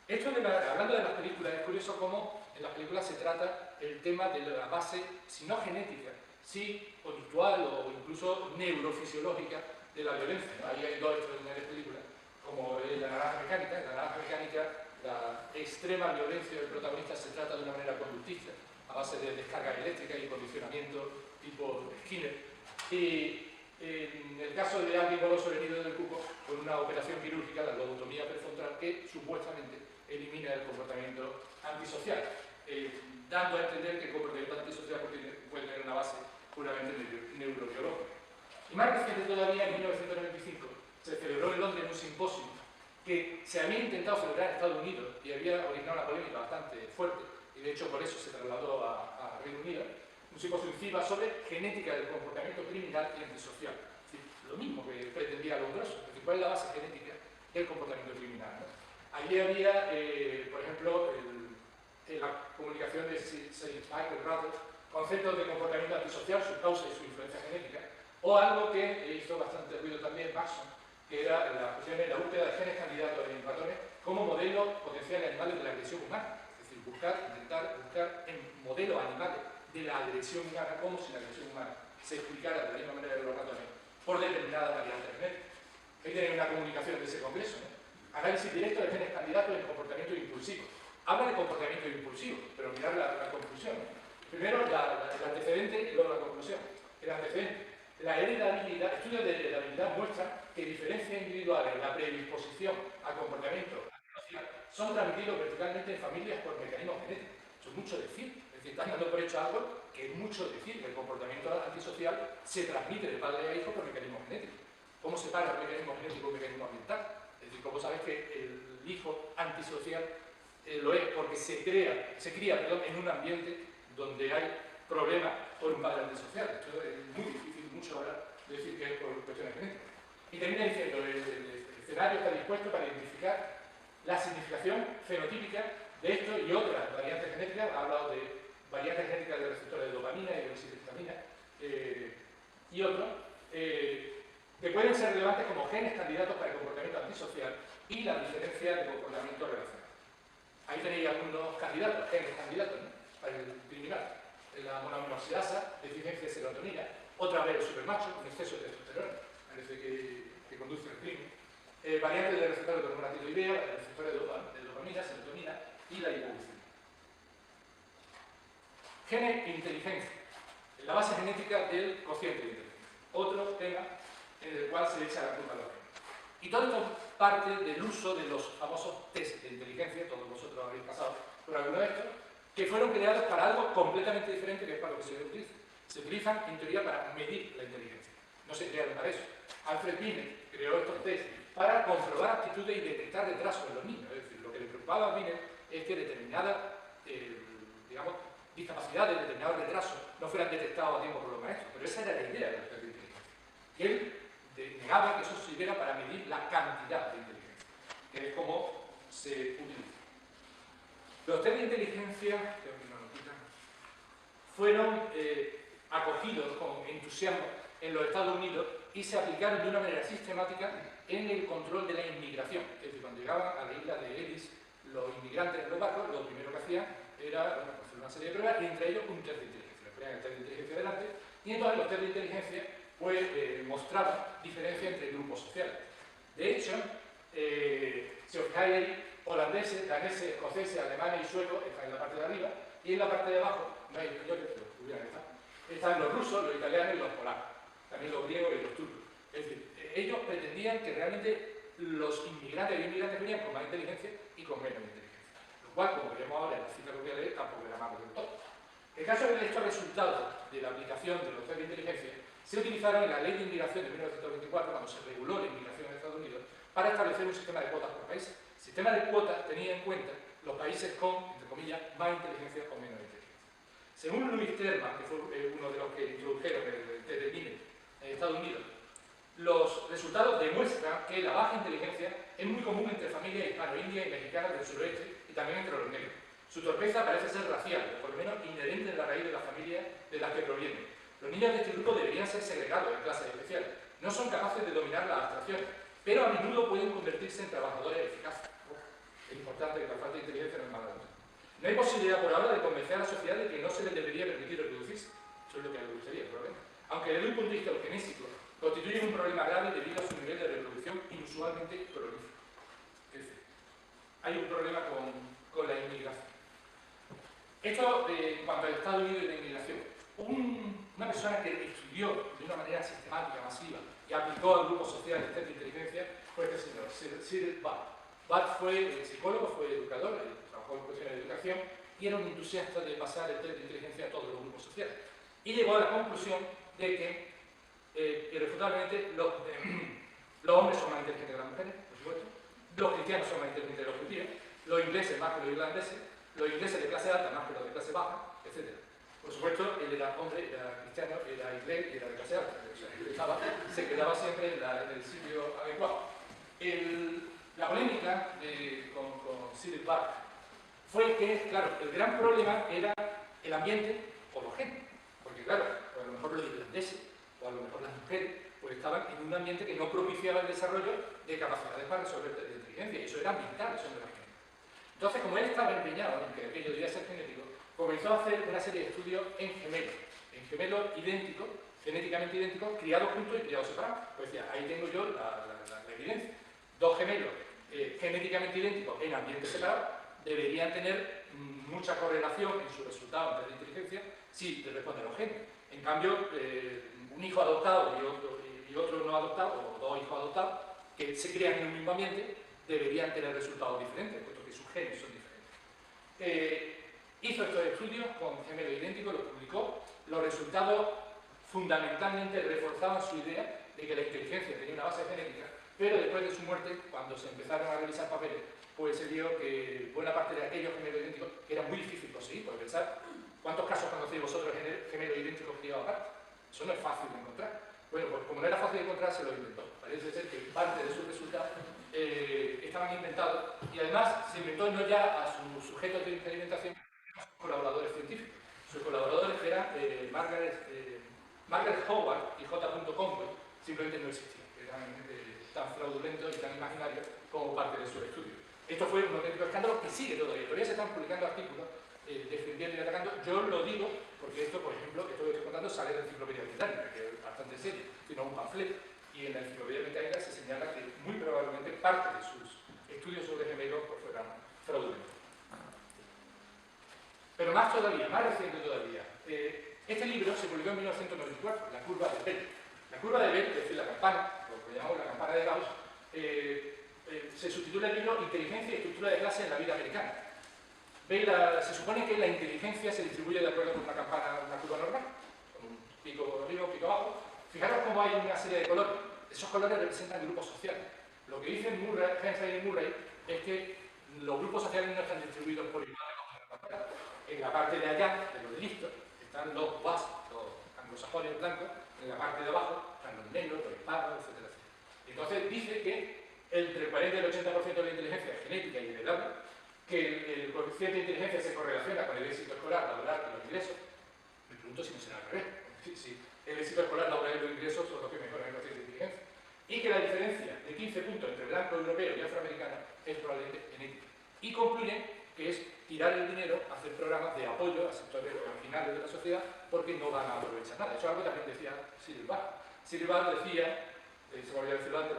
Esto, hablando de las películas, es curioso cómo en las películas se trata el tema de la base, si no genética, sí conductual o incluso neurofisiológica de la violencia, ¿no? Ahí hay dos extraordinarias películas, como La naranja mecánica. En La naranja mecánica, la extrema violencia del protagonista se trata de una manera conductista, a base de descarga eléctrica y condicionamiento tipo Skinner. Y en el caso de alguien goloso herido del cuco, con una operación quirúrgica, la lobotomía prefrontal, que supuestamente elimina el comportamiento antisocial, dando a entender que el comportamiento antisocial puede tener una base puramente neurobiológica. Y más reciente todavía, en 1995, se celebró en Londres un simposio que se había intentado celebrar en Estados Unidos y había originado una polémica bastante fuerte, y de hecho por eso se trasladó a Reino Unido, un simposio en CIBA sobre genética del comportamiento criminal y antisocial. Es decir, lo mismo que pretendía Lombroso, es decir, cuál es la base genética del comportamiento criminal, ¿no? Allí había, por ejemplo, en la comunicación de Sir Michael Rutherford, conceptos de comportamiento antisocial, su causa y su influencia genética, o algo que hizo bastante ruido también Maxson, que era la búsqueda de genes candidatos en ratones como modelo potenciales animales de la agresión humana. Es decir, intentar buscar en modelos animales de la agresión humana, como si la agresión humana se explicara de la misma manera que los ratones por determinadas variantes genéticas. Ahí tenéis una comunicación de ese congreso, ¿no? Análisis directo de genes candidatos en comportamiento impulsivo. Habla de comportamiento impulsivo, pero mirad la conclusión, ¿no? Primero el antecedente y luego la conclusión. El antecedente. La heredabilidad, estudios de heredabilidad muestran que diferencias individuales en la predisposición a comportamiento antisocial son transmitidos verticalmente en familias por mecanismos genéticos. Eso es mucho decir. Es decir, están dando por hecho algo que es mucho decir, que el comportamiento antisocial se transmite de padre a hijo por mecanismos genéticos. ¿Cómo se separa el mecanismo genético y el mecanismo ambiental? Es decir, ¿cómo sabes que el hijo antisocial lo es? Porque se cría en un ambiente donde hay problemas por un padre antisocial. Esto es muy difícil, mucho hablar de decir que es por cuestiones genéticas. Y termina diciendo, el escenario está dispuesto para identificar la significación fenotípica de esto y otras variantes genéticas. Ha hablado de variantes genéticas de receptores de dopamina y de oxitocina y otros, que pueden ser relevantes como genes candidatos para el comportamiento antisocial y la diferencia de comportamiento relacional. Ahí tenéis algunos candidatos, genes candidatos, ¿no?, para el criminal. La monoaminoxidasa, deficiencia de serotonina, otra vez el supermacho, un exceso de testosterona, parece que conduce al crimen. Variantes de receptores de hormona tiroidea, receptores de dopamina, serotonina y la hipoglucemia. Genes e inteligencia, la base genética del cociente de inteligencia. Otro tema en el cual se le echa la culpa a los genes. Y todo esto parte del uso de los famosos test de inteligencia, todos vosotros habéis pasado por alguno de estos, que fueron creados para algo completamente diferente que es para lo que se utiliza. Se utilizan, en teoría, para medir la inteligencia. No se crearon para eso. Alfred Binet creó estos test para comprobar aptitudes y detectar retrasos en los niños. Es decir, lo que le preocupaba a Binet es que determinadas, digamos, discapacidades, determinados retrasos, no fueran detectados a tiempo por los maestros. Pero esa era la idea de los test de inteligencia. Y él negaba que eso sirviera para medir la cantidad de inteligencia, que es como se utiliza. Los test de inteligencia fueron acogidos con entusiasmo en los Estados Unidos y se aplicaron de una manera sistemática en el control de la inmigración. Es decir, cuando llegaban a la isla de Ellis, los inmigrantes en los barcos, lo primero que hacían era hacer una serie de pruebas y entre ellos un test de inteligencia. Les ponían el test de inteligencia delante y entonces los test de inteligencia pues, mostraban diferencias entre grupos sociales. De hecho, si os fijáis ahí, holandeses, daneses, escoceses, alemanes y suecos están en la parte de arriba y en la parte de abajo, no hay españoles, pero hubieran estado, están los rusos, los italianos y los polacos, también los griegos y los turcos. Es decir, ellos pretendían que realmente los inmigrantes y inmigrantes venían con más inteligencia y con menos inteligencia, lo cual, como veremos ahora en la cita que voy a leer, tampoco era malo del todo. El caso es que estos resultados de la aplicación de los test de inteligencia se utilizaron en la Ley de Inmigración de 1924, cuando se reguló la inmigración en Estados Unidos, para establecer un sistema de cuotas por países. El sistema de cuotas tenía en cuenta los países con, entre comillas, más inteligencia o menos inteligencia. Según Louis Terman, que fue uno de los que introdujeron el test de Binet en Estados Unidos, los resultados demuestran que la baja inteligencia es muy común entre familias hispano-indias y mexicanas del suroeste y también entre los negros. Su torpeza parece ser racial, o por lo menos inherente en la raíz de las familias de las que provienen. Los niños de este grupo deberían ser segregados en clases especiales. No son capaces de dominar las abstracciones, pero a menudo pueden convertirse en trabajadores eficaces. Es importante que la falta de inteligencia no es mala nota. No hay posibilidad por ahora de convencer a la sociedad de que no se les debería permitir reproducirse. Eso es lo que le gustaría, probablemente. Aunque desde un punto de vista eugenésico, constituyen un problema grave debido a su nivel de reproducción inusualmente prolífico. Es decir, hay un problema con la inmigración. Esto en cuanto al Estados Unidos y la inmigración. Una persona que estudió de una manera sistemática, masiva, y aplicó al grupo social el test de inteligencia fue este señor, Cyril Butt. Butt fue psicólogo, fue educador, trabajó en cuestiones de educación y era un entusiasta de pasar el test de inteligencia a todos los grupos sociales. Y llegó a la conclusión de que irrefutablemente los hombres son más inteligentes que las mujeres, por supuesto, los cristianos son más inteligentes que los judíos, los ingleses más que los irlandeses, los ingleses de clase alta más que los de clase baja, etc. Por supuesto, él era hombre, era cristiano, era inglés y era de clase alta. O sea, se quedaba siempre en el sitio adecuado. La polémica con Cyril Bark fue que, claro, el gran problema era el ambiente o los genes. Porque, claro, pues a lo mejor los irlandeses o a lo mejor las mujeres pues estaban en un ambiente que no propiciaba el desarrollo de capacidades para resolver de inteligencia. Y eso era ambiental, eso no era genético. Entonces, como él estaba empeñado en que aquello debía ser genético, comenzó a hacer una serie de estudios en gemelos idénticos, genéticamente idénticos, criados juntos y criados separados. Pues decía, ahí tengo yo la evidencia. Dos gemelos genéticamente idénticos en ambientes separados deberían tener mucha correlación en su resultado de inteligencia si le responden los genes. En cambio, un hijo adoptado y otro no adoptado, o dos hijos adoptados, que se crían en un mismo ambiente, deberían tener resultados diferentes, puesto que sus genes son diferentes. Hizo estos estudios con gemelos idénticos, los publicó. Los resultados fundamentalmente reforzaban su idea de que la inteligencia tenía una base genética, pero después de su muerte, cuando se empezaron a revisar papeles, pues se vio que buena parte de aquellos gemelos idénticos era muy difícil conseguir, porque pensar, ¿cuántos casos conocéis vosotros de gemelos idénticos criados aparte? Eso no es fácil de encontrar. Bueno, pues como no era fácil de encontrar, se lo inventó. Parece ser que parte de sus resultados estaban inventados, y además se inventó no ya a sus sujetos de experimentación, sino a sus colaboradores científicos. Sus colaboradores eran Margaret Howard y J. Conway, simplemente no existían, eran tan fraudulentos y tan imaginarios como parte de sus estudios. Esto fue un auténtico escándalo que sigue todavía se están publicando artículos defendiendo y atacando. Yo lo digo porque esto, por ejemplo, esto que estoy contando sale de la Enciclopedia Británica, que es bastante serio, sino un panfleto, y en la Enciclopedia Británica se señala que muy probablemente parte de sus estudios sobre gemelos pues, fueran fraudulentos. Pero más todavía, más reciente todavía, este libro se publicó en 1994, La curva de Bell. La curva de Bell, es decir, la campana, lo que llamamos la campana de Gauss, se subtitula el libro Inteligencia y estructura de clase en la vida americana. Se supone que la inteligencia se distribuye de acuerdo con una campana, una curva normal, con un pico arriba, un pico abajo. Fijaros cómo hay una serie de colores. Esos colores representan grupos sociales. Lo que dicen Hensley y Murray es que los grupos sociales no están distribuidos por igual en la campana. En la parte de allá, de los listos, están los WASP, los anglosajones blancos. En la parte de abajo están los negros, los hispanos, etc. Entonces dice que entre el 40 y el 80% de la inteligencia es genética y heredable, que el coeficiente de inteligencia se correlaciona con el éxito escolar, laboral y los ingresos. Me pregunto si no será al revés. Si el éxito escolar, laboral y los ingresos son los que mejoran el coeficiente de inteligencia. Y que la diferencia de 15 puntos entre blanco, europeo y afroamericano es probablemente genética. Y concluyen que es tirar el dinero, hacer programas de apoyo a sectores marginales de la sociedad porque no van a aprovechar nada. Eso es algo que también decía Cyril Barr. Cyril Barr decía, se me olvidó decirlo antes,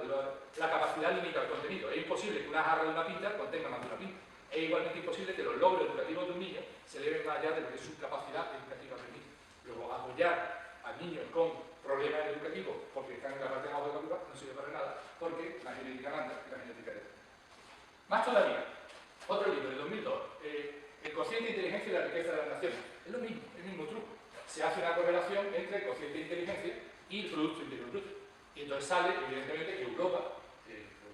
la capacidad limita el contenido. Es imposible que una jarra de una pinta contenga más de una pinta. Es igualmente imposible que los logros educativos de un niño se eleven más allá de lo que su capacidad educativa permite. Luego, apoyar a niños con problemas educativos porque están en la parte de abajo de la curva no sirve para nada, porque la genética manda y la genética hereda. Más todavía, otro libro de 2002, El cociente de inteligencia y la riqueza de las naciones. Es lo mismo, el mismo truco. Se hace una correlación entre el cociente de inteligencia y el Producto Interior Bruto. Y entonces sale, evidentemente, que Europa,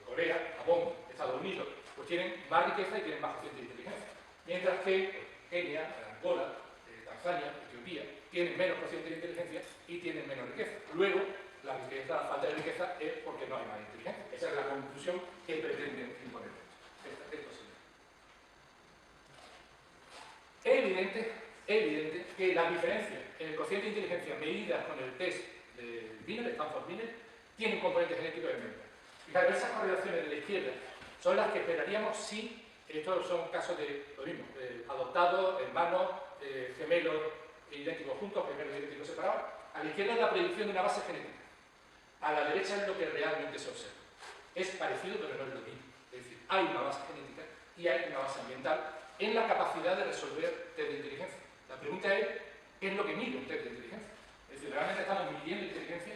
Corea, Japón, Estados Unidos, pues tienen más riqueza y tienen más cociente de inteligencia. Mientras que Kenia, Angola, Tanzania, Etiopía, tienen menos cociente de inteligencia y tienen menos riqueza. Luego, la falta de riqueza es porque no hay más inteligencia. Esa es la conclusión que pretenden imponer. Es evidente que las diferencias en el cociente de inteligencia medidas con el test de Wiener, de Stanford-Wiener, tienen un componente genético de memoria. Fijaros, esas correlaciones de la izquierda son las que esperaríamos si estos son casos de lo mismo, adoptados, hermanos, gemelos idénticos juntos, gemelos idénticos separados. A la izquierda es la predicción de una base genética. A la derecha es lo que realmente se observa. Es parecido, pero no es lo mismo. Es decir, hay una base genética y hay una base ambiental en la capacidad de resolver test de inteligencia. La pregunta es, ¿qué es lo que mide un test de inteligencia? Es decir, ¿realmente estamos midiendo inteligencia?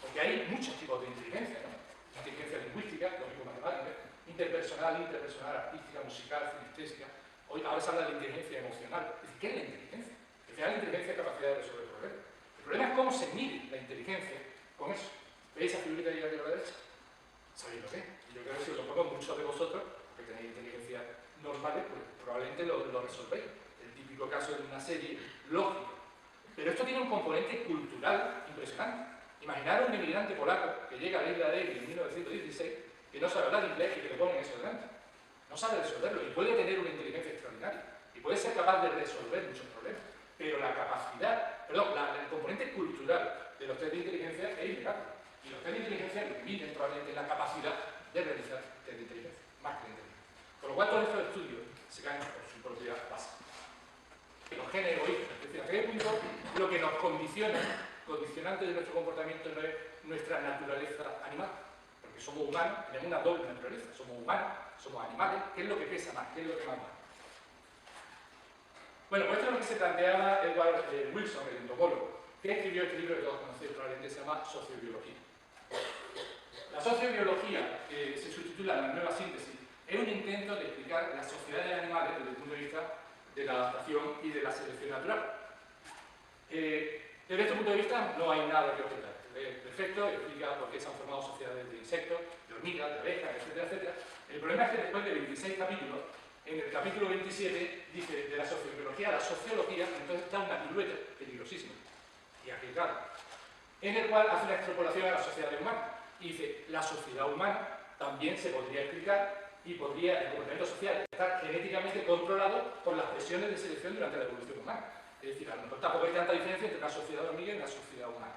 Porque hay muchos tipos de inteligencia, ¿no? Inteligencia lingüística, lógico-matemática, interpersonal, artística, musical, cinestésica. Ahora se habla de inteligencia emocional. Es decir, ¿qué es la inteligencia? Al final, la inteligencia es capacidad de resolver problemas. El problema es cómo se mide la inteligencia componente cultural impresionante. Imaginar un inmigrante polaco que llega a la isla de Elba en 1916, que no sabe hablar inglés y que le ponen eso delante. No sabe resolverlo y puede tener una inteligencia extraordinaria y puede ser capaz de resolver muchos problemas. Pero la capacidad, el componente cultural de los test de inteligencia es innegable. Y los test de inteligencia lo que miden probablemente la capacidad de realizar test de inteligencia, más que de inteligencia. Por lo cual todos estos estudios se caen por su propia base. Los genes egoístas, es decir, a qué punto lo que nos condiciona, condicionante de nuestro comportamiento no es nuestra naturaleza animal, porque somos humanos, tenemos una doble naturaleza, somos humanos, somos animales, ¿qué es lo que pesa más? ¿Qué es lo que más vale? Bueno, pues esto es lo que se planteaba Edward Wilson, el entomólogo, que escribió este libro que todos conocéis probablemente, se llama Sociobiología. La sociobiología, que se subtitula La nueva síntesis, es un intento de explicar las sociedades animales desde el punto de vista de la adaptación y de la selección natural. Desde este punto de vista no hay nada que objetar. Es perfecto, explica por qué se han formado sociedades de insectos, de hormigas, de abejas, etcétera, etcétera. El problema es que después de 26 capítulos, en el capítulo 27 dice de la sociobiología a la sociología, entonces da una pirueta peligrosísima y arriesgada, en el cual hace una extrapolación a la sociedad humana. Y dice, la sociedad humana también se podría explicar y podría, el comportamiento social, estar genéticamente controlado por las presiones de selección durante la evolución humana. Es decir, a lo mejor tampoco hay tanta diferencia entre una sociedad hormiga y una sociedad humana.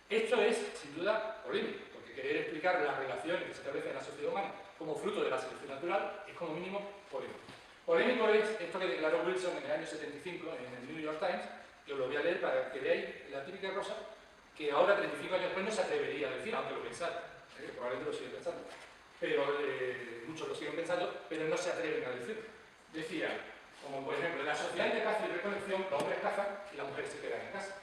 Esto es, sin duda, polémico, porque querer explicar las relaciones que se establecen en la sociedad humana como fruto de la selección natural es, como mínimo, polémico. Polémico es esto que declaró Wilson en el año 75 en el New York Times, que os lo voy a leer para que veáis la típica cosa que ahora, 35 años después, no se atrevería a decir, aunque lo pensara. Probablemente lo siguen pensando. Pero muchos lo siguen pensando, pero no se atreven a decirlo. Decía, como por ejemplo, en la sociedad de caza y recolección, los hombres cazan y las mujeres se quedan en casa.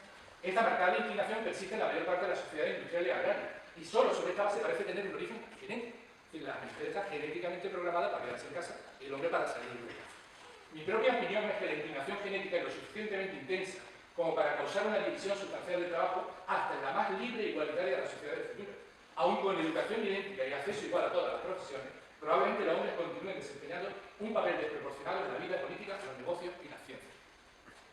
Esta marcada inclinación persiste en la mayor parte de las sociedades industriales y agrarias, y solo sobre esta base parece tener un origen genético. Es decir, la mujer está genéticamente programada para quedarse en casa y el hombre para salir de casa. Mi propia opinión es que la inclinación genética es lo suficientemente intensa como para causar una división sustancial del trabajo hasta en la más libre e igualitaria de las sociedades futuras. Aún con educación idéntica y acceso igual a todas las profesiones, probablemente los hombres continúen desempeñando un papel desproporcionado en la vida política, los negocios y las ciencias.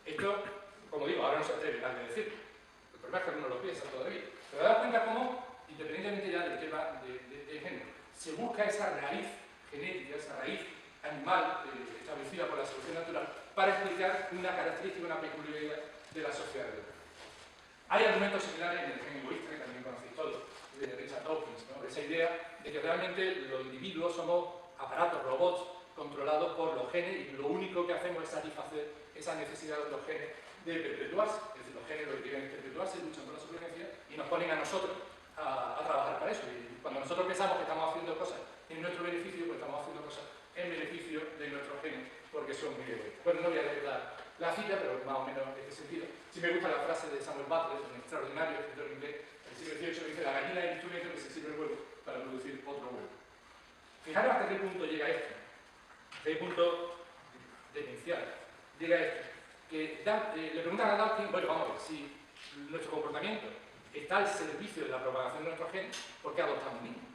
Esto, como digo, ahora no se atreve nadie a decirlo. El problema es que algunos lo piensan todavía. Pero da cuenta cómo, independientemente ya del tema de género, se busca esa raíz genética, esa raíz animal establecida por la selección natural para explicar una característica, una peculiaridad de la sociedad. Hay argumentos similares en el gen egoísta, que también conocéis todos, de Richard Dawkins, ¿no? Esa idea de que realmente los individuos somos aparatos, robots, controlados por los genes y lo único que hacemos es satisfacer esa necesidad de los genes de perpetuarse. Es decir, los genes lo que quieren es perpetuarse, luchan por la supervivencia y nos ponen a nosotros a trabajar para eso. Y cuando nosotros pensamos que estamos haciendo cosas en nuestro beneficio, pues estamos haciendo cosas en beneficio de nuestros genes, porque son muy egoístas. Bueno, no voy a leer la cita, pero más o menos en este sentido. Sí me gusta la frase de Samuel Butler, un extraordinario escritor inglés del siglo XVIII, que dice: la gallina es el instrumento que se sirve el huevo para producir otro huevo. Fijaros hasta qué punto llega esto, hasta qué punto demencial llega esto. Que le preguntan a Dawkins, bueno, vamos a ver, si nuestro comportamiento está al servicio de la propagación de nuestros genes, ¿por qué adoptamos niños?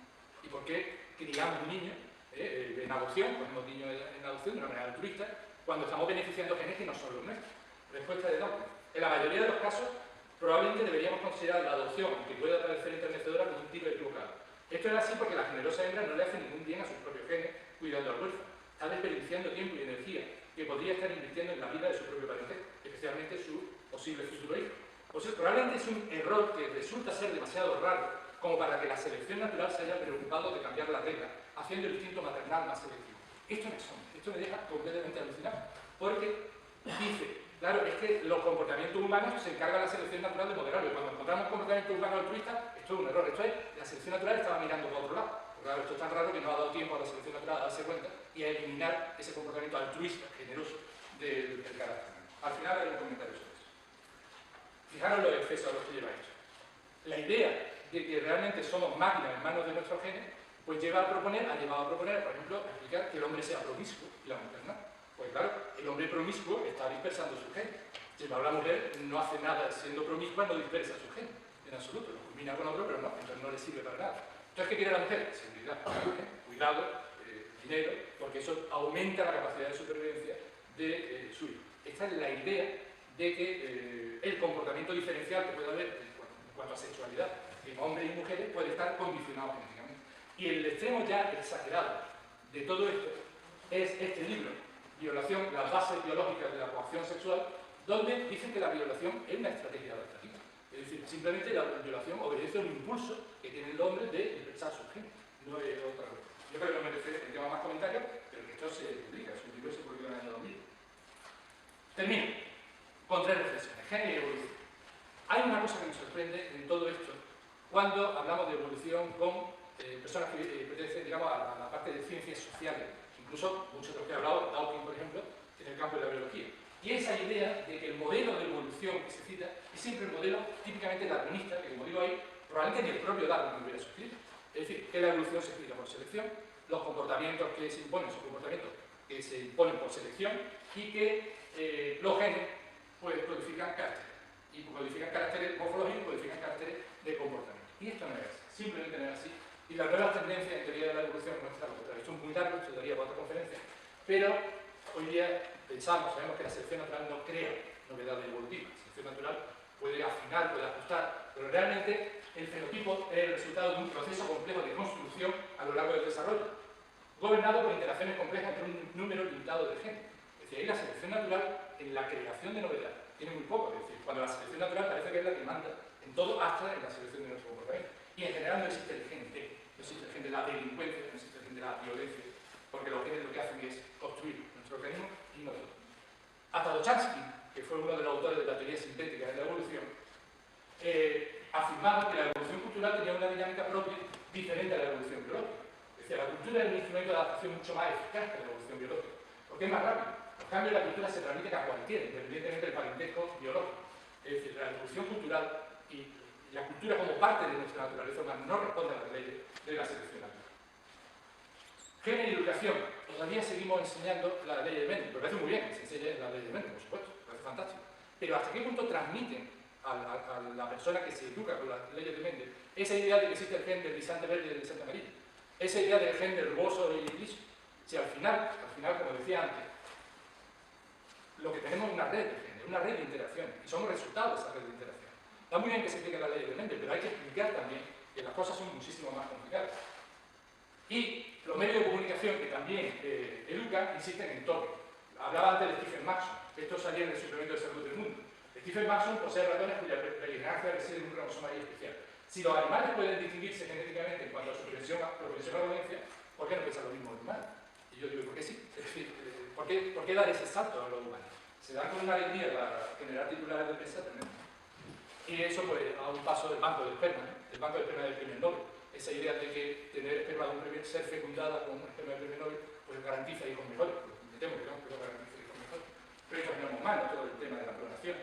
¿Y por qué criamos niños en adopción, ponemos niños en adopción de una manera altruista, cuando estamos beneficiando genes que no son los nuestros? Respuesta de Dawkins: en la mayoría de los casos, probablemente deberíamos considerar la adopción, que puede parecer enternecedora, como un tiro equivocado. Esto es así porque la generosa hembra no le hace ningún bien a sus propios genes cuidando al huérfano. Está desperdiciando tiempo y energía que podría estar invirtiendo en la vida de su propio parentesco, especialmente su posible futuro hijo. Probablemente es un error que resulta ser demasiado raro como para que la selección natural se haya preocupado de cambiar la regla, haciendo el instinto maternal más selectivo. Esto me asombra, esto me deja completamente alucinado, porque dice, claro, es que los comportamientos humanos se encarga la selección natural de moderarlo, y cuando encontramos comportamiento humano altruista, esto es un error. Esto es, la selección natural estaba mirando por otro lado. Claro, esto es tan raro que no ha dado tiempo a la selección natural a darse cuenta y a eliminar ese comportamiento altruista, generoso del carácter. Al final hay un comentario sobre eso. Fijaros los excesos a los que lleva esto. La idea de que realmente somos máquinas en manos de nuestros genes, pues ha llevado a proponer, por ejemplo, a explicar que el hombre sea promiscuo y la mujer no. Pues claro, el hombre promiscuo está dispersando sus genes. La mujer no hace nada siendo promiscua, no dispersa sus genes, en absoluto. Lo combina con otro, pero no, entonces no le sirve para nada. Entonces, ¿qué quiere la mujer? Seguridad, cuidado, dinero, porque eso aumenta la capacidad de supervivencia de su hijo. Esta es la idea de que el comportamiento diferencial que puede haber en cuanto a sexualidad en hombres y mujeres puede estar condicionado genéticamente. Y el extremo ya exagerado de todo esto es este libro, Violación, las bases biológicas de la coacción sexual, donde dicen que la violación es una estrategia adaptativa. Es decir, simplemente la violación obedece a un impulso que tiene el hombre de expresar su género, no es otra cosa. Yo creo que no merece el tema más comentarios, pero que esto se publica, es un libro que se publicó en el año 2000. Termino con 3 reflexiones, género y evolución. Hay una cosa que me sorprende en todo esto, cuando hablamos de evolución con personas que pertenecen, digamos, a la parte de ciencias sociales, incluso muchos de los que he hablado, Dawkins, por ejemplo, en el campo de la biología. Y esa idea de que el modelo de evolución que se cita es siempre el modelo típicamente darwinista, que como digo ahí, probablemente ni el propio Darwin lo hubiera suscrito. Es decir, que la evolución se explica por selección, los comportamientos que se imponen son comportamientos que se imponen por selección y que los genes pues, codifican caracteres. Y codifican caracteres morfológicos, codifican caracteres de comportamiento. Y esto no es así, simplemente no es así. Y las nuevas tendencias en teoría de la evolución muestran lo contrario. Esto es muy largo, esto daría para otra conferencia, pero hoy día sabemos que la selección natural no crea novedades evolutivas. La selección natural puede afinar, puede ajustar, pero realmente el fenotipo es el resultado de un proceso complejo de construcción a lo largo del desarrollo, gobernado por interacciones complejas entre un número limitado de genes. Es decir, ahí la selección natural en la creación de novedades tiene muy poco. Es decir, cuando la selección natural parece que es la que manda en todo, hasta en la selección de nuestro comportamiento. Y en general no existe el gen T, no existe el gen de la delincuencia, no existe el gen de la violencia, porque los genes lo que hacen es construir nuestro organismo y nosotros. Hasta Dostoyevsky, que fue uno de los autores de la teoría sintética de la evolución, afirmaba que la evolución cultural tenía una dinámica propia diferente a la evolución biológica. Es decir, la cultura es un instrumento de adaptación mucho más eficaz que la evolución biológica, porque es más rápido. Los cambios de la cultura se transmiten a cualquiera, independientemente del parentesco biológico. Es decir, la evolución cultural y la cultura como parte de nuestra naturaleza humana no responde a las leyes de la selección natural. Género y educación. Todavía seguimos enseñando la ley de Mendel. Me parece muy bien que se enseñe la ley de Mendel, por supuesto, me parece fantástico. Pero ¿hasta qué punto transmiten a la persona que se educa con las leyes de Mendel esa idea de que existe el gen del guisante verde y del guisante amarillo? Esa idea del gen del rugoso y liso. Si al final, como decía antes, lo que tenemos es una red de genes, una red de interacciones, y somos resultados de esa red de interacciones. Está muy bien que se explique la ley de Mendel, pero hay que explicar también que las cosas son muchísimo más complicadas. Y los medios de comunicación que también educan insisten en todo. Hablaba antes de Stephen Maxson, esto salía en el suplemento de salud del mundo. Stephen Maxson posee ratones cuya peregrinancia reside en un cromosoma ahí especial. Si los animales pueden distinguirse genéticamente en cuanto a su propensión a la violencia, ¿por qué no piensan lo mismo los humanos? Y yo digo, ¿por qué sí? Es decir, ¿por qué dar ese salto a los humanos? Se dan con una alegría para generar titulares de prensa tremenda. Y eso, pues, a un paso del banco de esperma, ¿no? El banco de esperma del premio Nobel. Esa idea de que tener esperma de un premio, ser fecundada con un esperma del premio Nobel, pues garantiza hijos mejores. Me temo que no, pero garantiza hijos mejores. Pero esto no es humano, todo el tema de la clonación.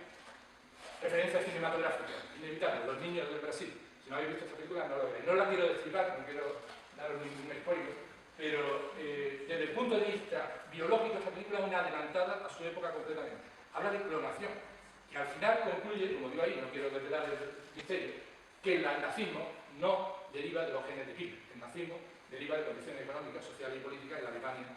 Referencias cinematográficas, inevitables. Los niños del Brasil. Si no habéis visto esta película, no la veréis. No la quiero destripar, no quiero daros ningún spoiler, pero desde el punto de vista biológico, esta película es una adelantada a su época completamente. Habla de clonación, que al final concluye, como digo ahí, no quiero desvelar el misterio, que el nazismo no deriva de los genes de Hitler. El nazismo deriva de condiciones económicas, sociales y políticas en la Alemania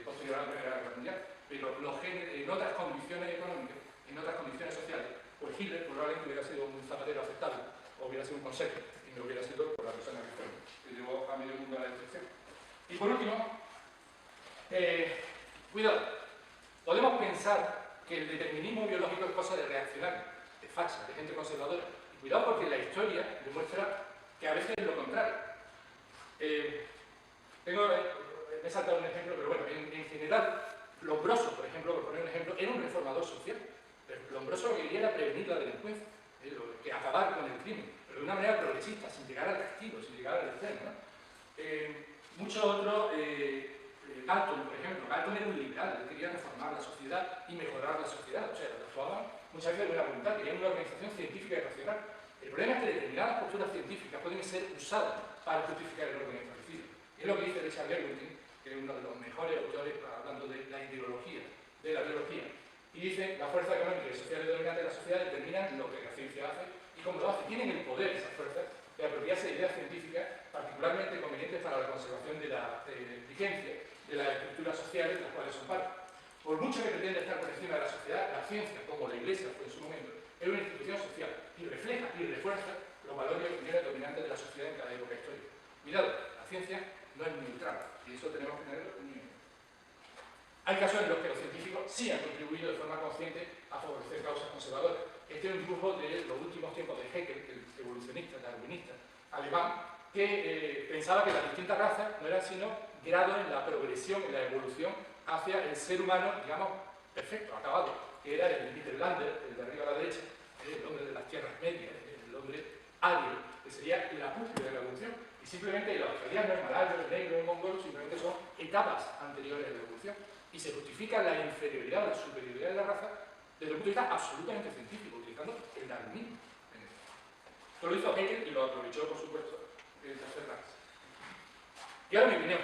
posterior a la Primera Guerra Mundial. Pero los genes, en otras condiciones económicas, en otras condiciones sociales, pues Hitler probablemente hubiera sido un zapatero aceptable, o hubiera sido un consejero, y no hubiera sido por la persona que fue, que llevó a medio mundo a la destrucción. Y por último, cuidado, podemos pensar que el determinismo biológico es cosa de reaccionarios, de facha, de gente conservadora. Y cuidado porque la historia demuestra que a veces es lo contrario. Me he saltado un ejemplo, pero bueno, en general, Lombroso, por ejemplo, por poner un ejemplo, era un reformador social. Pero Lombroso lo que quería era prevenir la delincuencia, que acabar con el crimen, pero de una manera progresista, sin llegar al castigo, sin llegar al extremo, ¿no? Muchos otros, Galton, por ejemplo, Galton era un liberal, él quería reformar la sociedad y mejorar la sociedad, o sea, actuaban muchas veces de buena voluntad, querían una organización científica y racional. El problema es que determinadas posturas científicas pueden ser usadas para justificar el orden establecido. Y es lo que dice Richard Lewontin, que es uno de los mejores autores hablando de la ideología de la biología. Y dice, la fuerza económica y social dominante de la sociedad determinan lo que la ciencia hace y cómo lo hace. Tienen el poder, esas fuerzas, de apropiarse de ideas científicas particularmente convenientes para la conservación de la vigencia de las estructuras sociales de las cuales son parte. Por mucho que pretenda estar por encima de la sociedad, la ciencia, como la Iglesia fue en su momento, es una institución social y refleja y refuerza los valores y opiniones dominantes de la sociedad en cada época histórica. Cuidado, la ciencia no es neutral y eso tenemos que tenerlo en mente. Hay casos en los que los científicos sí han contribuido de forma consciente a favorecer causas conservadoras. Este es un dibujo de los últimos tiempos de Haeckel, el evolucionista, darwinista alemán, que pensaba que las distintas razas no eran sino grados en la progresión, en la evolución hacia el ser humano, digamos, perfecto, acabado, que era el Mitterlander, el de arriba a la derecha, el hombre de las tierras medias, el hombre ario, que sería la cúspide de la evolución. Y simplemente los australianos, el malayo, el negro, el mongol, simplemente son etapas anteriores de la evolución. Y se justifica la inferioridad o la superioridad de la raza desde el punto de vista absolutamente científico, utilizando el darwinismo. Esto lo hizo Haeckel y lo aprovechó, por supuesto, el tercer Reich. Y ahora mi opinión.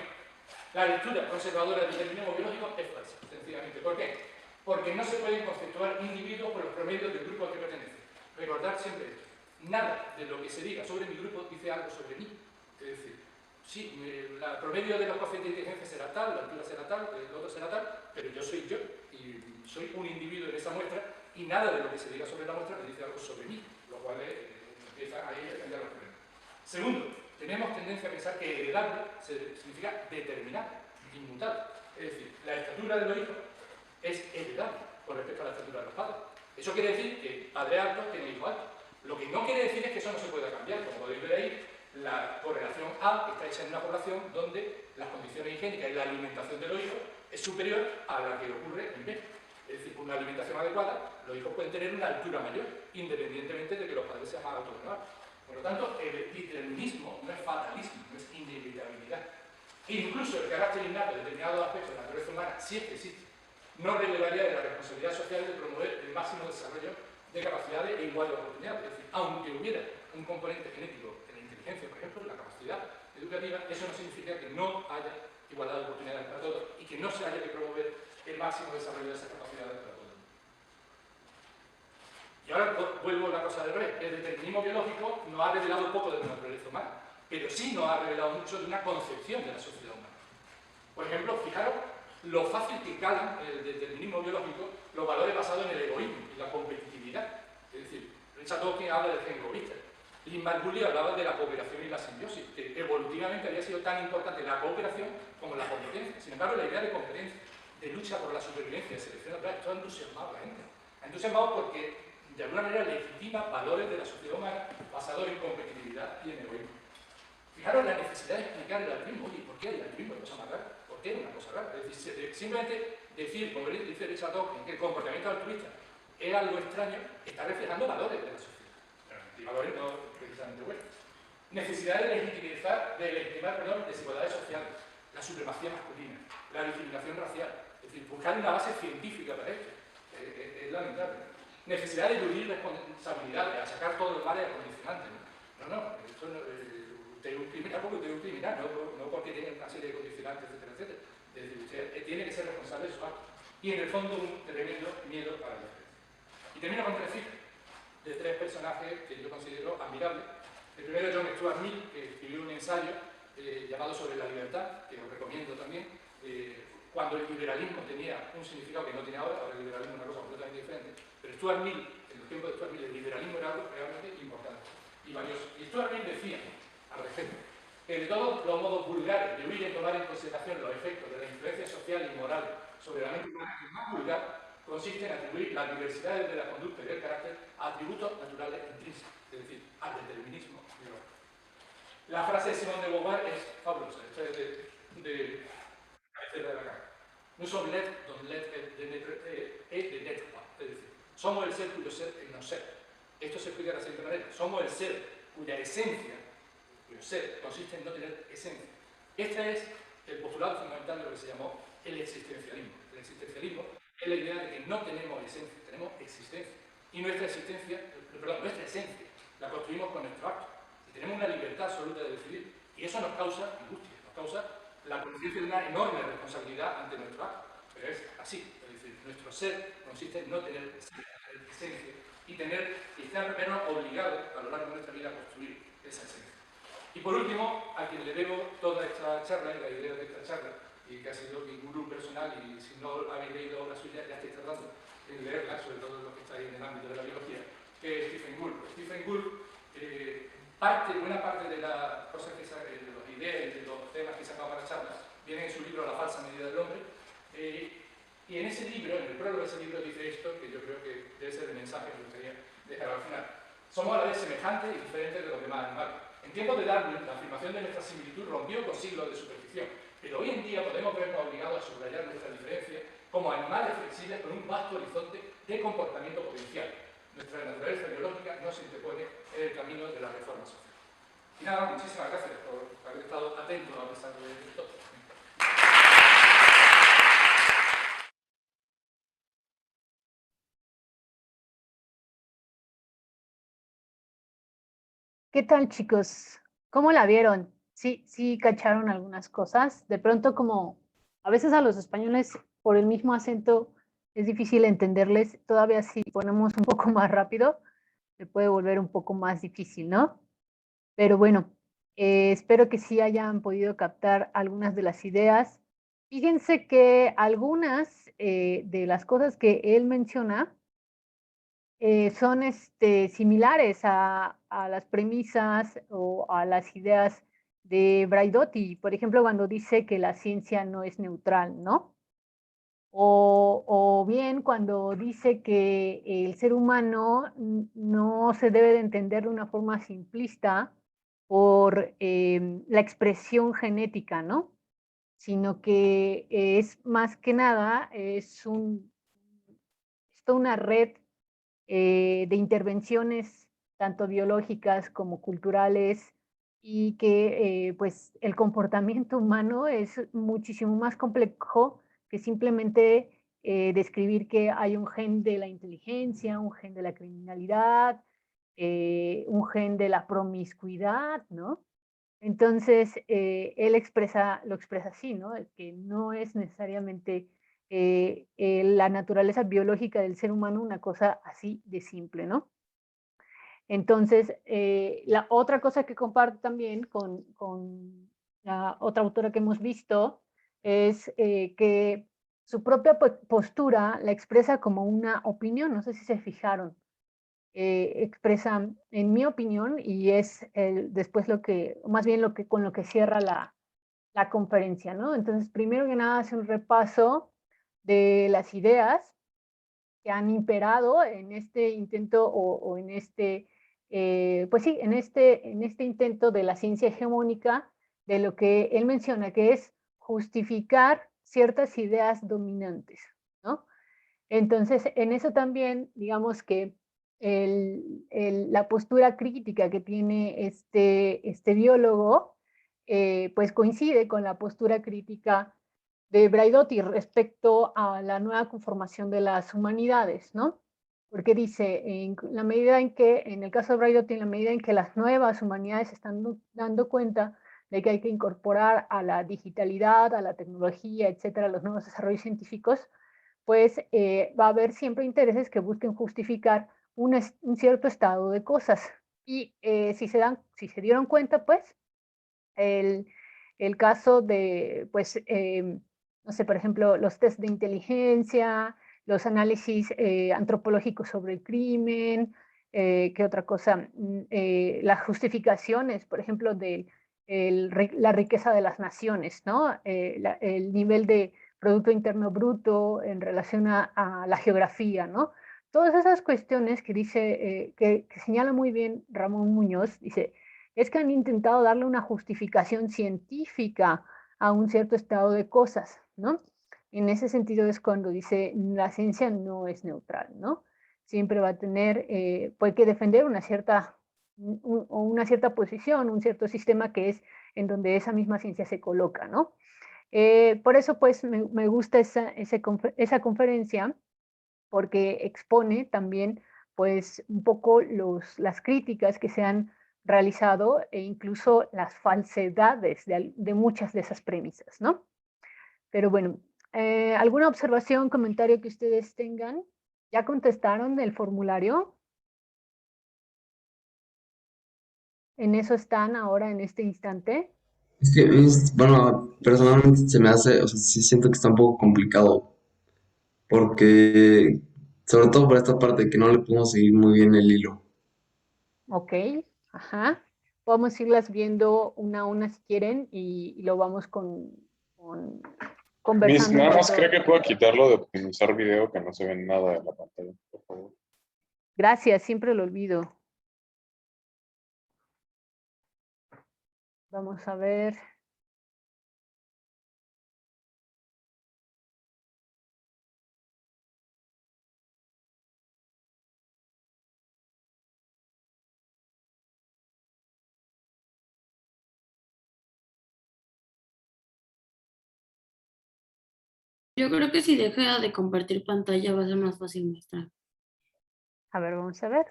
La lectura conservadora del determinismo biológico es falsa, sencillamente. ¿Por qué? Porque no se pueden conceptuar individuos por los promedios del grupo al que pertenecen. Recordad siempre esto. Nada de lo que se diga sobre mi grupo dice algo sobre mí. Es decir, sí, el promedio de los coeficientes de inteligencia será tal, la altura será tal, el otro será tal, pero yo soy yo y soy un individuo en esa muestra y nada de lo que se diga sobre la muestra me dice algo sobre mí, lo cual empieza ahí a cambiar los problemas. Segundo, tenemos tendencia a pensar que heredable significa determinado, inmutable. Es decir, la estatura de los hijos es heredable con respecto a la estatura de los padres. Eso quiere decir que padre alto tiene hijo alto. Lo que no quiere decir es que eso no se pueda cambiar. Como podéis ver ahí, la correlación A está hecha en una población donde las condiciones higiénicas y la alimentación de los hijos es superior a la que ocurre en B. Es decir, con una alimentación adecuada, los hijos pueden tener una altura mayor, independientemente de que los padres sean más altos o menores. Por lo tanto, el determinismo no es fatalismo, no es inevitabilidad. E incluso el carácter innato de determinados aspectos de la naturaleza humana, si es que existe, no relevaría de la responsabilidad social de promover el máximo desarrollo de capacidades e iguales oportunidades. Es decir, aunque hubiera un componente genético en la inteligencia, por ejemplo, en la capacidad educativa, eso no significa que no haya igualdad de oportunidades para todos y que no se haya que promover el máximo desarrollo de esas capacidades para todos. Y ahora vuelvo a la cosa del revés. El determinismo biológico nos ha revelado poco de la naturaleza humana, pero sí nos ha revelado mucho de una concepción de la sociedad humana. Por ejemplo, fijaros lo fácil que calan el determinismo biológico los valores basados en el egoísmo y la competitividad. Es decir, Richard Dawkins habla del gen egoísta. Lynn Margulis hablaba de la cooperación y la simbiosis, que evolutivamente había sido tan importante la cooperación como la competencia. Sin embargo, la idea de competencia, de lucha por la supervivencia, de selección natural, esto ha entusiasmado a la gente. Ha entusiasmado porque, de alguna manera, legitima valores de la sociedad humana basados en competitividad y en egoísmo. Fijaros la necesidad de explicar el altruismo. Oye, ¿por qué el altruismo es una cosa más rara? ¿Por qué es una cosa rara? Es decir, simplemente decir, como dice Richard Dawkins, que el comportamiento altruista es algo extraño, está reflejando valores de la sociedad. Y valores no precisamente buenos. Necesidad de legitimar desigualdades sociales, la supremacía masculina, la discriminación racial. Es decir, buscar una base científica para esto. Es lamentable. Necesidad de eludir responsabilidades, de achacar todos los males a condicionantes. No, esto no, usted es un criminal porque usted es un criminal, no porque tiene una serie de condicionantes, etcétera, etcétera. Es decir, usted tiene que ser responsable de su acto. Y en el fondo un tremendo miedo a la diferencia. Y termino con tres citas de tres personajes que yo considero admirables. El primero es John Stuart Mill, que escribió un ensayo llamado Sobre la libertad, que os recomiendo también, cuando el liberalismo tenía un significado que no tiene ahora el liberalismo es una cosa completamente diferente, pero Stuart Mill, en los tiempos de Stuart Mill, el liberalismo era algo realmente importante y valioso. Y Stuart Mill decía, al respecto, que de todos los modos vulgares de huir y tomar en consideración los efectos de la influencia social y moral sobre la mente humana, el más vulgar consiste en atribuir las diversidades de la conducta y del carácter a atributos naturales intrínsecos, es decir, al determinismo biológico. La frase de Simone de Beauvoir es fabulosa, esto es de cabecera de la cara. Nous sommes l'être dont l'être est de n'être pas, es decir, somos el ser cuyo ser es no ser. Esto se explica de la siguiente manera: somos el ser cuya esencia, cuyo ser consiste en no tener esencia. Este es el postulado fundamental de lo que se llamó el existencialismo. El existencialismo es la idea de que no tenemos esencia, tenemos existencia. Y nuestra existencia, nuestra esencia, la construimos con nuestro acto. Y tenemos una libertad absoluta de decidir. Y eso nos causa angustia, nos causa la conciencia de una enorme responsabilidad ante nuestro acto. Pero es así. Es decir, nuestro ser consiste en no tener esencia y estar menos obligados a lo largo de nuestra vida a construir esa esencia. Y por último, a quien le debo toda esta charla y la idea de esta charla, y que ha sido mi gurú personal, y si no habéis leído obra suya, ya estáis tardando en leerla, sobre todo los que estáis en el ámbito de la biología, que es Stephen Gould. Stephen Gould, buena parte de las cosas que de las ideas y de los temas que sacaba para charlas, vienen en su libro La falsa medida del hombre, y en ese libro, en el prólogo de ese libro, dice esto, que yo creo que debe ser el mensaje que me gustaría dejar al final. Somos a la vez semejantes y diferentes de los demás animales. En tiempos de Darwin, la afirmación de nuestra similitud rompió con siglos de superstición, pero hoy en día podemos vernos obligados a subrayar nuestra diferencia como animales flexibles con un vasto horizonte de comportamiento potencial. Nuestra naturaleza biológica no se interpone en el camino de la reforma social. Y nada, muchísimas gracias por haber estado atentos a pesar de todo. ¿Qué tal, chicos? ¿Cómo la vieron? Sí, sí cacharon algunas cosas. De pronto, como a veces a los españoles, por el mismo acento, es difícil entenderles. Todavía si ponemos un poco más rápido, se puede volver un poco más difícil, ¿no? Pero bueno, espero que sí hayan podido captar algunas de las ideas. Fíjense que algunas de las cosas que él menciona son similares a las premisas o a las ideas de Braidotti, por ejemplo, cuando dice que la ciencia no es neutral, ¿no? O bien cuando dice que el ser humano no se debe de entender de una forma simplista por la expresión genética, ¿no? Sino que es más que nada, es toda una red de intervenciones tanto biológicas como culturales y que pues el comportamiento humano es muchísimo más complejo que simplemente describir que hay un gen de la inteligencia, un gen de la criminalidad, un gen de la promiscuidad, ¿no? Entonces, él lo expresa así, ¿no? Que no es necesariamente la naturaleza biológica del ser humano una cosa así de simple, ¿no? Entonces, la otra cosa que comparto también con la otra autora que hemos visto es que su propia postura la expresa como una opinión, no sé si se fijaron, expresa, en mi opinión, y es después más bien con lo que cierra la conferencia, ¿no? Entonces, primero que nada, hace un repaso de las ideas que han imperado en este intento o en pues sí, en este intento de la ciencia hegemónica, de lo que él menciona, que es justificar ciertas ideas dominantes, ¿no? Entonces, en eso también, digamos que la postura crítica que tiene este biólogo, pues coincide con la postura crítica de Braidotti respecto a la nueva conformación de las humanidades, ¿no? Porque dice, en la medida en que, en el caso de Braidotti, en la medida en que las nuevas humanidades están dando cuenta de que hay que incorporar a la digitalidad, a la tecnología, etcétera, los nuevos desarrollos científicos, pues va a haber siempre intereses que busquen justificar un cierto estado de cosas. Y si se dieron cuenta, pues, el caso de, pues, no sé, por ejemplo, los test de inteligencia, los análisis antropológicos sobre el crimen, ¿qué otra cosa? Las justificaciones, por ejemplo, de la riqueza de las naciones, ¿no? El nivel de Producto Interno Bruto en relación a la geografía, ¿no? Todas esas cuestiones que dice, que señala muy bien Ramón Muñoz, dice, es que han intentado darle una justificación científica a un cierto estado de cosas, ¿no? En ese sentido es cuando dice, la ciencia no es neutral, ¿no? Siempre va a tener, puede que defender una cierta posición, un cierto sistema que es en donde esa misma ciencia se coloca, ¿no? Por eso, pues, me gusta esa conferencia, porque expone también, pues, un poco las críticas que se han realizado e incluso las falsedades de muchas de esas premisas, ¿no? Pero bueno, ¿alguna observación, comentario que ustedes tengan? ¿Ya contestaron el formulario? ¿En eso están ahora en este instante? Es que, bueno, personalmente se me hace, o sea, sí siento que está un poco complicado, porque, sobre todo por esta parte, que no le podemos seguir muy bien el hilo. Ok, ajá. Podemos irlas viendo una a una si quieren y lo vamos con- Miss, conversando nada entre más creo todos. que puedo quitarlo de optimizar video, que no se ve nada en la pantalla, por favor. Gracias, siempre lo olvido. Vamos a ver. Yo creo que si deja de compartir pantalla va a ser más fácil mostrar. A ver, vamos a ver.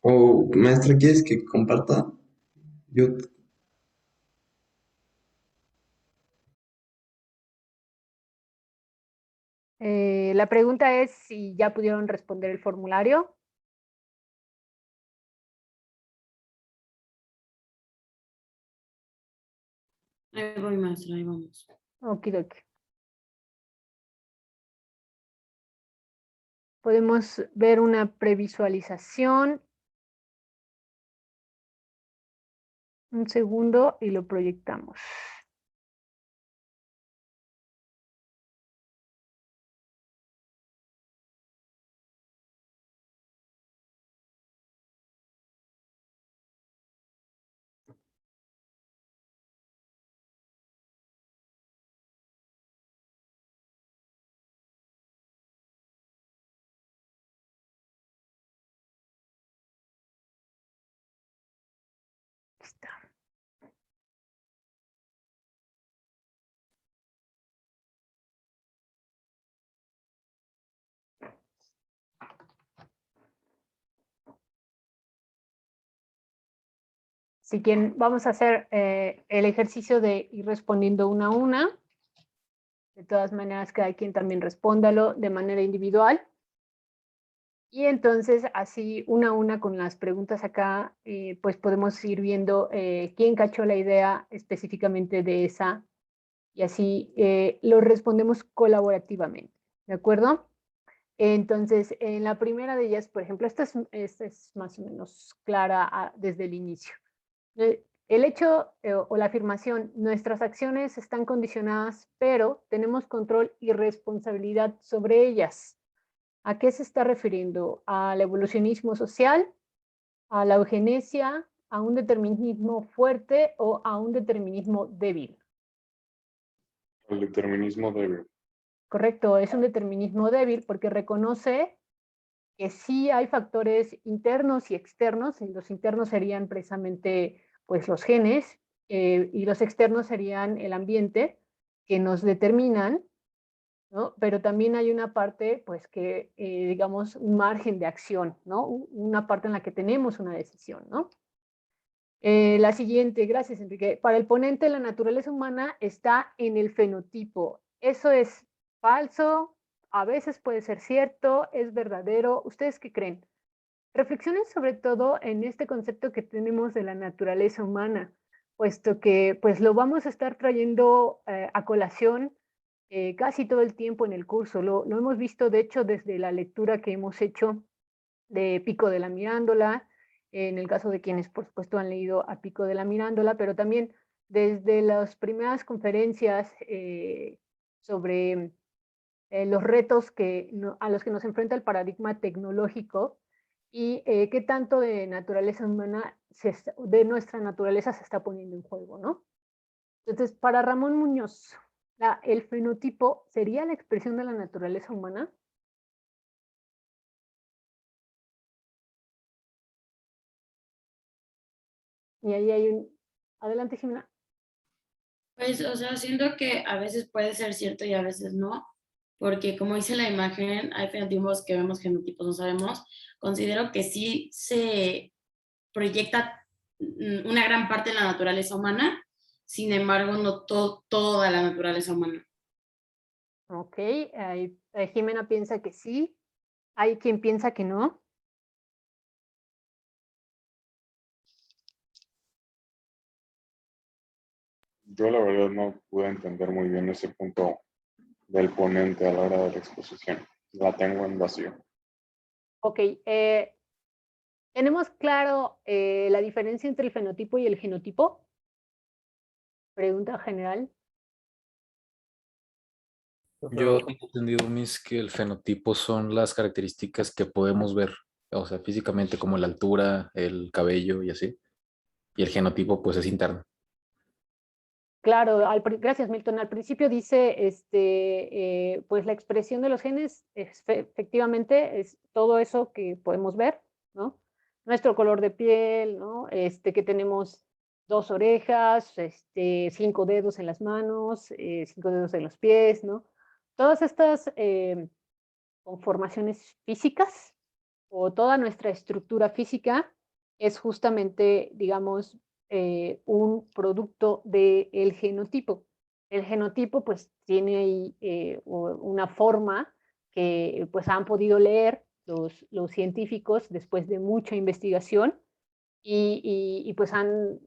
O, maestra, ¿quieres que comparta? Yo, La pregunta es si ya pudieron responder el formulario. Ahí voy, maestra, ahí vamos. Okidoki. Podemos ver una previsualización. Un segundo y lo proyectamos. Está. Si quieren, vamos a hacer el ejercicio de ir respondiendo una a una. De todas maneras, cada quien también respóndalo de manera individual. Y entonces, así una a una con las preguntas acá, pues podemos ir viendo quién cachó la idea específicamente de esa y así lo respondemos colaborativamente. ¿De acuerdo? Entonces, en la primera de ellas, por ejemplo, esta es más o menos clara desde el inicio. El hecho o la afirmación, nuestras acciones están condicionadas, pero tenemos control y responsabilidad sobre ellas. ¿A qué se está refiriendo? ¿Al evolucionismo social? ¿A la eugenesia? ¿A un determinismo fuerte o a un determinismo débil? El determinismo débil. Correcto, es un determinismo débil porque reconoce que sí hay factores internos y externos, y los internos serían precisamente pues los genes y los externos serían el ambiente que nos determinan, ¿no? Pero también hay una parte pues que digamos un margen de acción, ¿no? Una parte en la que tenemos una decisión, ¿no? La siguiente, gracias Enrique. Para el ponente, la naturaleza humana está en el fenotipo. Eso es falso, a veces puede ser cierto, es verdadero. ¿Ustedes qué creen? Reflexionen sobre todo en este concepto que tenemos de la naturaleza humana, puesto que pues lo vamos a estar trayendo a colación casi todo el tiempo en el curso. Lo hemos visto, de hecho, desde la lectura que hemos hecho de Pico de la Mirándola, en el caso de quienes, por supuesto, han leído a Pico de la Mirándola, pero también desde las primeras conferencias sobre los retos a los que nos enfrenta el paradigma tecnológico y qué tanto de naturaleza humana, de nuestra naturaleza se está poniendo en juego, ¿no? Entonces, para Ramón Muñoz, el fenotipo sería la expresión de la naturaleza humana. Y ahí hay un... Adelante, Jimena. Pues, o sea, siento que a veces puede ser cierto y a veces no, porque como dice la imagen, hay fenotipos que vemos, genotipos no sabemos. Considero que sí se proyecta una gran parte de la naturaleza humana. sin embargo, no toda la naturaleza humana. Ok, Jimena piensa que sí. Hay quien piensa que no. Yo la verdad no pude entender muy bien ese punto del ponente a la hora de la exposición. La tengo en vacío. Ok, ¿tenemos claro la diferencia entre el fenotipo y el genotipo? Pregunta general. Yo tengo entendido, Miss, que el fenotipo son las características que podemos ver, o sea, físicamente, como la altura, el cabello y así. Y el genotipo, pues, es interno. Claro, gracias Milton. Al principio dice, pues la expresión de los genes efectivamente es todo eso que podemos ver, ¿no? Nuestro color de piel, ¿no? Que tenemos 2 orejas, 5 dedos en las manos, 5 dedos en los pies, ¿no? Todas estas conformaciones físicas o toda nuestra estructura física es justamente, digamos, un producto del genotipo. El genotipo pues tiene ahí una forma que pues han podido leer los científicos después de mucha investigación y pues han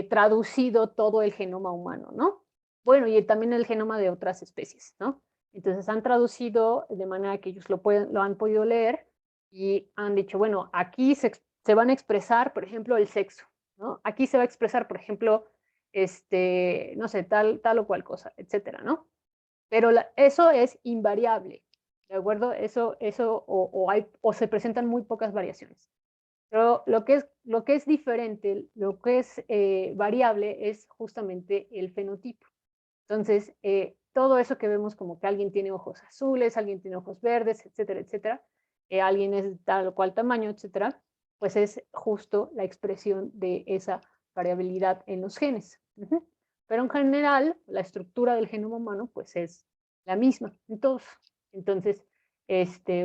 traducido todo el genoma humano, ¿no? Bueno, y también el genoma de otras especies, ¿no? Entonces han traducido de manera que ellos lo han podido leer y han dicho, bueno, aquí se van a expresar, por ejemplo, el sexo, ¿no? Aquí se va a expresar, por ejemplo, no sé, tal o cual cosa, etcétera, ¿no? Pero eso es invariable, ¿de acuerdo? O se presentan muy pocas variaciones. Pero lo que es diferente, lo que es variable es justamente el fenotipo. Entonces, todo eso que vemos como que alguien tiene ojos azules, alguien tiene ojos verdes, etcétera, etcétera, alguien es de tal o cual tamaño, etcétera, pues es justo la expresión de esa variabilidad en los genes. Pero en general, la estructura del genoma humano pues es la misma en todos. Entonces,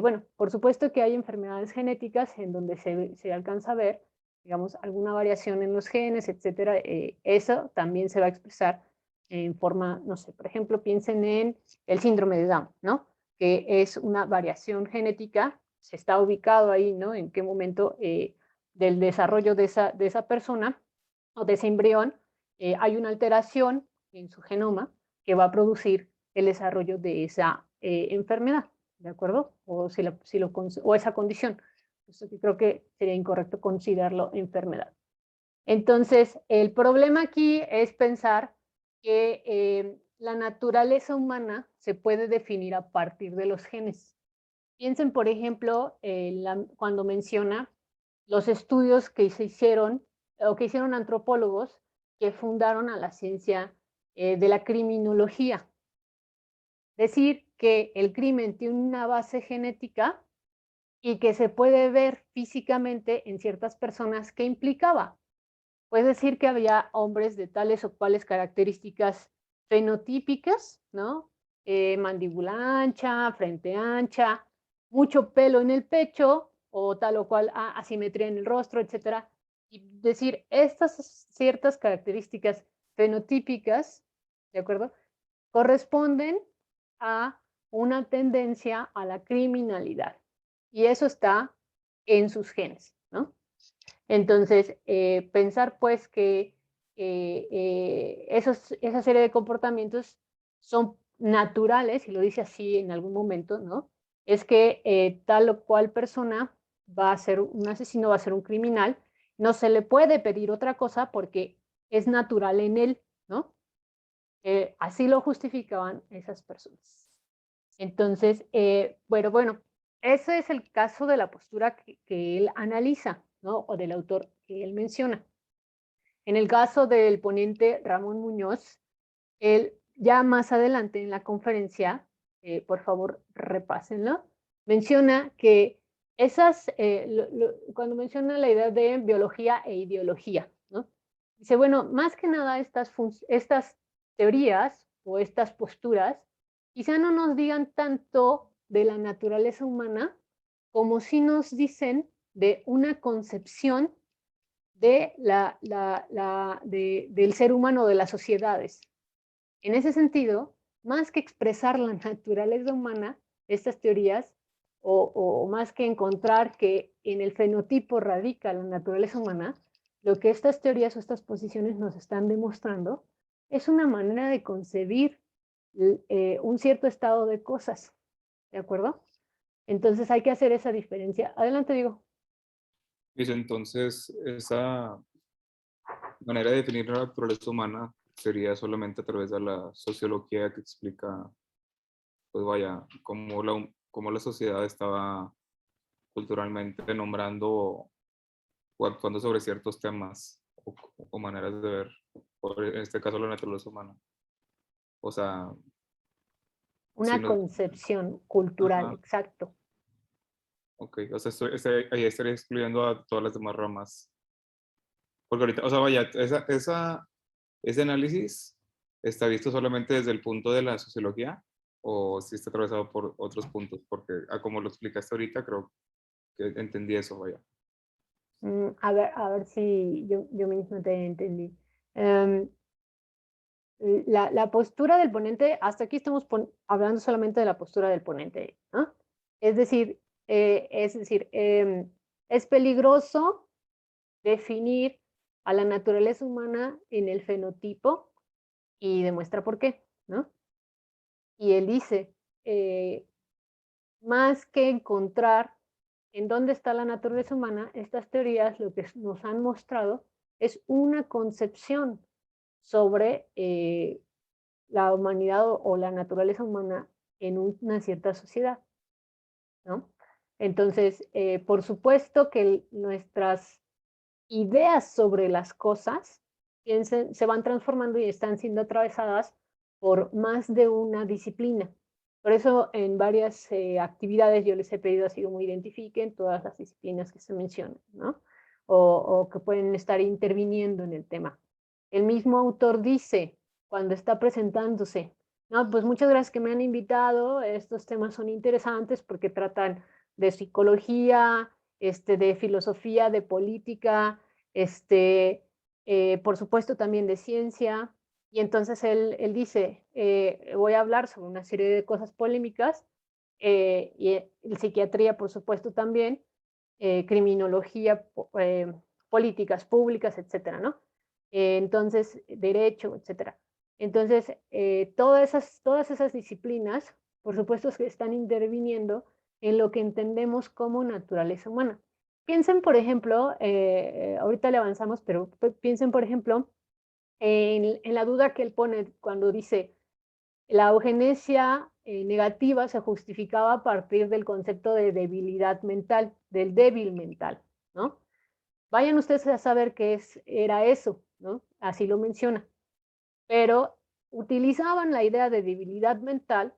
bueno, por supuesto que hay enfermedades genéticas en donde se alcanza a ver, digamos, alguna variación en los genes, etcétera. Eso también se va a expresar en forma, no sé, por ejemplo, piensen en el síndrome de Down, ¿no? Que es una variación genética, se está ubicado ahí, ¿no? En qué momento del desarrollo de esa persona o de ese embrión hay una alteración en su genoma que va a producir el desarrollo de esa enfermedad, ¿de acuerdo? O esa condición. Esto que creo que sería incorrecto considerarlo enfermedad. Entonces, el problema aquí es pensar que la naturaleza humana se puede definir a partir de los genes. Piensen, por ejemplo, cuando menciona los estudios que se hicieron o que hicieron antropólogos que fundaron a la ciencia de la criminología. Decir que el crimen tiene una base genética y que se puede ver físicamente en ciertas personas que implicaba. Puede decir que había hombres de tales o cuales características fenotípicas, ¿no? Mandíbula ancha, frente ancha, mucho pelo en el pecho o tal o cual asimetría en el rostro, etcétera. Y decir, estas ciertas características fenotípicas, ¿de acuerdo? Corresponden a una tendencia a la criminalidad. Y eso está en sus genes, ¿no? Entonces, pensar pues que esa serie de comportamientos son naturales, y lo dice así en algún momento, ¿no? Es que tal o cual persona va a ser un asesino, va a ser un criminal, no se le puede pedir otra cosa porque es natural en él, ¿no? Así lo justificaban esas personas. Entonces, bueno, ese es el caso de la postura que él analiza, ¿no? O del autor que él menciona. En el caso del ponente Ramón Muñoz, él ya más adelante en la conferencia, por favor repásenlo, menciona que cuando menciona la idea de biología e ideología, ¿no? Dice, bueno, más que nada estas teorías o estas posturas quizá no nos digan tanto de la naturaleza humana como si nos dicen de una concepción del ser humano, de las sociedades. En ese sentido, más que expresar la naturaleza humana, estas teorías, o más que encontrar que en el fenotipo radica la naturaleza humana, lo que estas teorías o estas posiciones nos están demostrando es una manera de concebir un cierto estado de cosas, ¿de acuerdo? Entonces hay que hacer esa diferencia. Adelante, Diego. Entonces, esa manera de definir la naturaleza humana sería solamente a través de la sociología que explica, pues vaya, cómo la sociedad estaba culturalmente nombrando o actuando sobre ciertos temas o maneras de ver, por en este caso la naturaleza humana. O sea, Una si no, concepción cultural, ajá, exacto. ok, o sea, ahí estaría excluyendo a todas las demás ramas. Porque ahorita, o sea, vaya, ese análisis está visto solamente desde el punto de la sociología o si está atravesado por otros puntos, porque como lo explicaste ahorita, creo que entendí eso, vaya. A ver si yo misma te entendí. Em, la postura del ponente, hasta aquí estamos hablando solamente de la postura del ponente, ¿no? Es decir, es peligroso definir a la naturaleza humana en el fenotipo y demuestra por qué, ¿no? Y él dice, más que encontrar en dónde está la naturaleza humana, estas teorías lo que nos han mostrado es una concepción sobre la humanidad o la naturaleza humana en una cierta sociedad, ¿no? Entonces, por supuesto que nuestras ideas sobre las cosas se van transformando y están siendo atravesadas por más de una disciplina. Por eso en varias actividades yo les he pedido así como identifiquen todas las disciplinas que se mencionan, ¿no? O que pueden estar interviniendo en el tema. El mismo autor dice, cuando está presentándose, no, pues muchas gracias que me han invitado, estos temas son interesantes porque tratan de psicología, de filosofía, de política, por supuesto también de ciencia, y entonces él dice, voy a hablar sobre una serie de cosas polémicas, y psiquiatría, por supuesto, también, criminología, políticas públicas, etcétera, ¿no? Entonces, derecho, etcétera. Entonces, todas esas disciplinas, por supuesto, que están interviniendo en lo que entendemos como naturaleza humana. Piensen, por ejemplo, ahorita le avanzamos, pero piensen, por ejemplo, en la duda que él pone cuando dice la eugenesia negativa se justificaba a partir del concepto de debilidad mental, del débil mental, ¿no? Vayan ustedes a saber qué era eso, ¿no? Así lo menciona. Pero utilizaban la idea de debilidad mental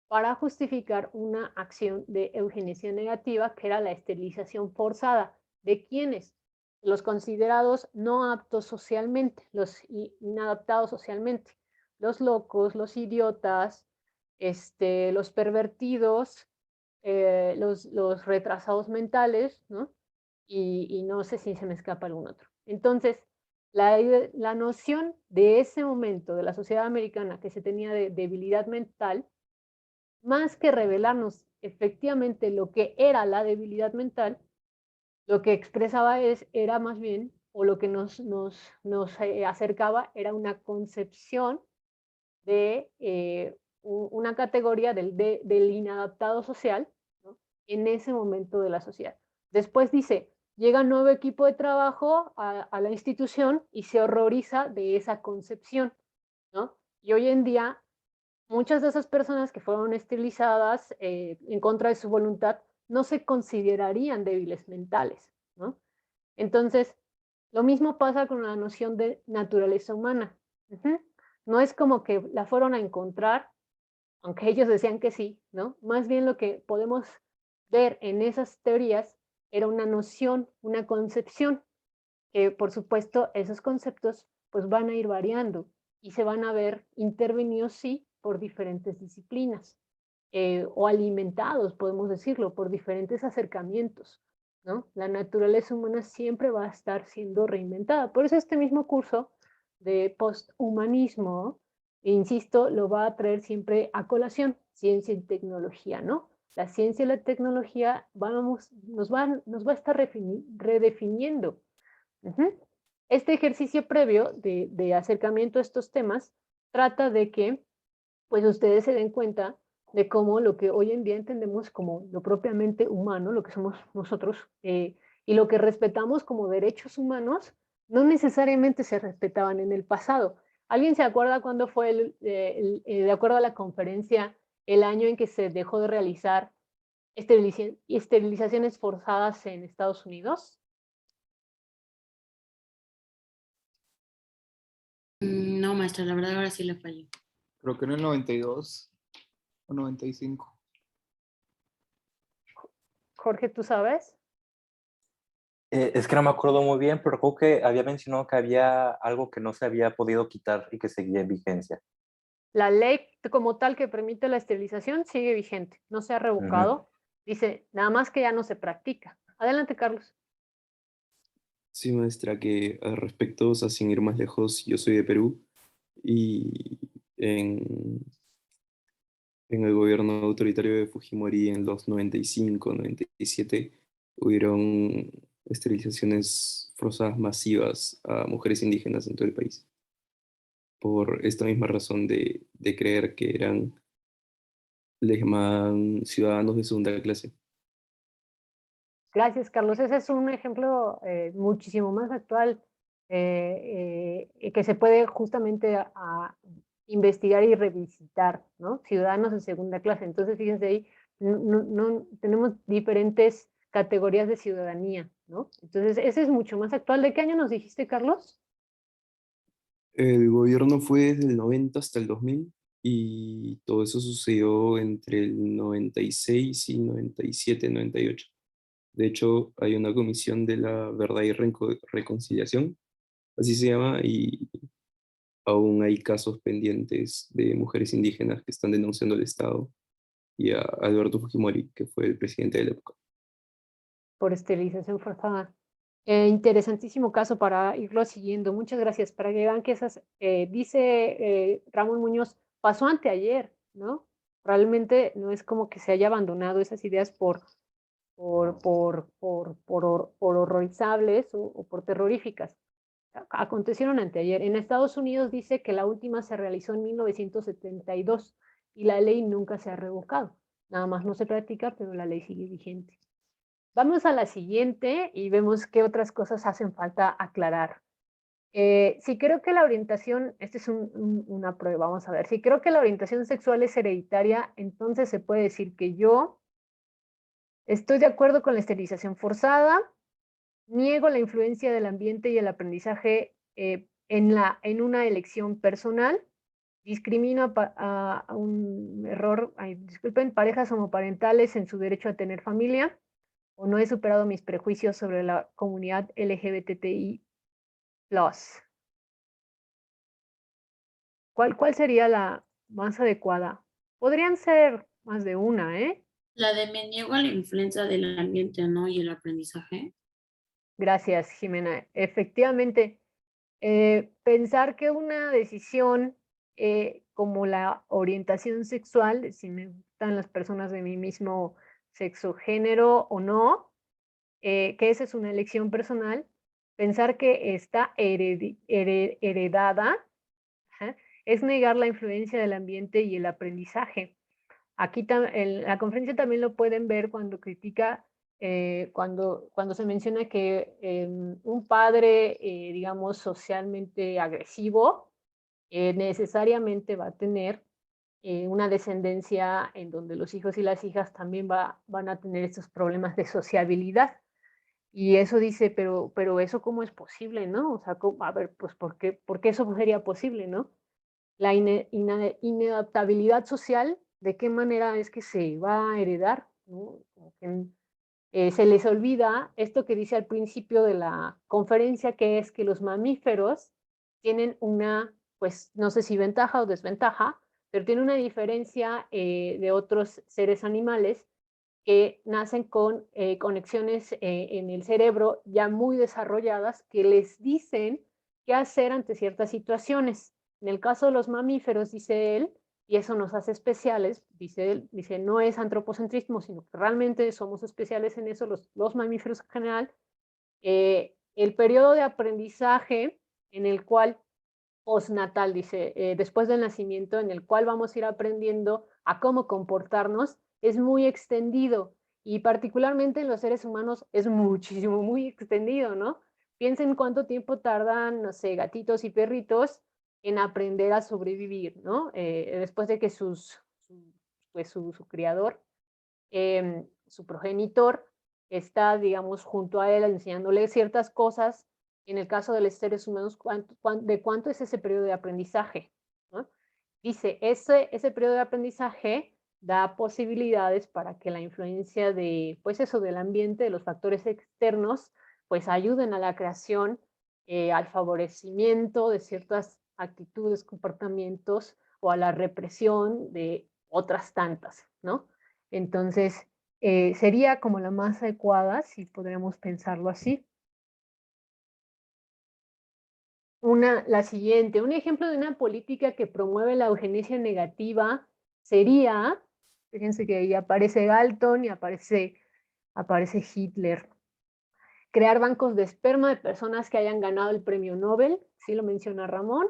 para justificar una acción de eugenesia negativa, que era la esterilización forzada. ¿De quiénes? Los considerados no aptos socialmente, los inadaptados socialmente, los locos, los idiotas, los pervertidos, los retrasados mentales, ¿no? Y no sé si se me escapa algún otro. Entonces, la noción de ese momento de la sociedad americana que se tenía de debilidad mental, más que revelarnos efectivamente lo que era la debilidad mental, lo que expresaba era más bien, o lo que nos acercaba, era una concepción de una categoría del inadaptado social, ¿no? En ese momento de la sociedad. Después dice, llega un nuevo equipo de trabajo a la institución y se horroriza de esa concepción, ¿no? Y hoy en día, muchas de esas personas que fueron esterilizadas en contra de su voluntad no se considerarían débiles mentales, ¿no? Entonces, lo mismo pasa con la noción de naturaleza humana. No es como que la fueron a encontrar, aunque ellos decían que sí, ¿no? Más bien lo que podemos ver en esas teorías era una noción, una concepción, que por supuesto esos conceptos pues van a ir variando y se van a ver intervenidos, sí, por diferentes disciplinas, o alimentados, podemos decirlo, por diferentes acercamientos. ¿no? La naturaleza humana siempre va a estar siendo reinventada. Por eso este mismo curso de posthumanismo, insisto, lo va a traer siempre a colación, ciencia y tecnología, ¿no? La ciencia y la tecnología nos va a estar redefiniendo. Este ejercicio previo de acercamiento a estos temas trata de que pues ustedes se den cuenta de cómo lo que hoy en día entendemos como lo propiamente humano, lo que somos nosotros, y lo que respetamos como derechos humanos, no necesariamente se respetaban en el pasado. ¿Alguien se acuerda cuándo fue, de acuerdo a la conferencia, el año en que se dejó de realizar esterilizaciones forzadas en Estados Unidos? No, maestra, la verdad ahora sí le falló. Creo que en el 92 o 95. Jorge, ¿tú sabes? Es que no me acuerdo muy bien, pero creo que había mencionado que había algo que no se había podido quitar y que seguía en vigencia. La ley como tal que permite la esterilización sigue vigente, no se ha revocado. Dice, nada más que ya no se practica. Adelante, Carlos. Sí, maestra, que al respecto, o sea, sin ir más lejos, yo soy de Perú y en el gobierno autoritario de Fujimori en los 95, 97, hubieron esterilizaciones forzadas masivas a mujeres indígenas en todo el país, por esta misma razón de creer que les llamaban ciudadanos de segunda clase. Gracias, Carlos. Ese es un ejemplo muchísimo más actual que se puede justamente a investigar y revisitar, ¿no? Ciudadanos de segunda clase. Entonces, fíjense ahí, tenemos diferentes categorías de ciudadanía, ¿no? Entonces, ese es mucho más actual. ¿De qué año nos dijiste, Carlos? El gobierno fue desde el 90 hasta el 2000 y todo eso sucedió entre el 96 y 97, 98. De hecho, hay una comisión de la verdad y reconciliación, así se llama, y aún hay casos pendientes de mujeres indígenas que están denunciando al Estado y a Alberto Fujimori, que fue el presidente de la época. Por esterilización forzada. Interesantísimo caso para irlo siguiendo. Muchas gracias. Para que vean que esas, dice Ramón Muñoz, pasó anteayer, ¿no? Realmente no es como que se haya abandonado esas ideas por horrorizables o por terroríficas. Acontecieron anteayer. En Estados Unidos dice que la última se realizó en 1972 y la ley nunca se ha revocado. Nada más no se practica, pero la ley sigue vigente. Vamos a la siguiente y vemos qué otras cosas hacen falta aclarar. Si creo que la orientación, esta es una prueba, vamos a ver. Si creo que la orientación sexual es hereditaria, entonces se puede decir que yo estoy de acuerdo con la esterilización forzada, niego la influencia del ambiente y el aprendizaje en una elección personal, discrimino a un error, disculpen, parejas homoparentales en su derecho a tener familia, o no he superado mis prejuicios sobre la comunidad LGBTI+. ¿Cuál sería la más adecuada? Podrían ser más de una, ¿eh? La de me niego a la influencia del ambiente, ¿no? Y el aprendizaje. Gracias, Jimena. Efectivamente, pensar que una decisión como la orientación sexual, si me gustan las personas de mi mismo sexo, género o no, que esa es una elección personal, pensar que está heredada, ajá, es negar la influencia del ambiente y el aprendizaje. Aquí en la conferencia también lo pueden ver cuando critica, cuando se menciona que un padre, digamos, socialmente agresivo, necesariamente va a tener una descendencia en donde los hijos y las hijas también van a tener estos problemas de sociabilidad. Y eso dice, pero eso cómo es posible, ¿no? O sea, a ver, pues ¿por qué eso sería posible, no? La inadaptabilidad social, ¿de qué manera es que se va a heredar? ¿No? Como que, se les olvida esto que dice al principio de la conferencia, que es que los mamíferos tienen una, pues no sé si ventaja o desventaja, pero tienen una diferencia de otros seres animales, que nacen con conexiones en el cerebro ya muy desarrolladas que les dicen qué hacer ante ciertas situaciones. En el caso de los mamíferos, dice él, y eso nos hace especiales, dice él, dice, no es antropocentrismo, sino que realmente somos especiales en eso, los mamíferos en general. El periodo de aprendizaje en el cual postnatal, dice, después del nacimiento, en el cual vamos a ir aprendiendo a cómo comportarnos, es muy extendido y particularmente en los seres humanos es muchísimo, muy extendido, ¿no? Piensen cuánto tiempo tardan, no sé, gatitos y perritos en aprender a sobrevivir, ¿no? Después de que su criador, su progenitor, está, digamos, junto a él enseñándole ciertas cosas. En el caso de los seres humanos, ¿de cuánto es ese periodo de aprendizaje? ¿No? Dice, ese periodo de aprendizaje da posibilidades para que la influencia de, pues eso, del ambiente, de los factores externos, pues ayuden a la creación, al favorecimiento de ciertas actitudes, comportamientos o a la represión de otras tantas, ¿no? Entonces, sería como la más adecuada, si podríamos pensarlo así. La siguiente, un ejemplo de una política que promueve la eugenesia negativa sería, fíjense que ahí aparece Galton y aparece Hitler, crear bancos de esperma de personas que hayan ganado el premio Nobel, sí lo menciona Ramón,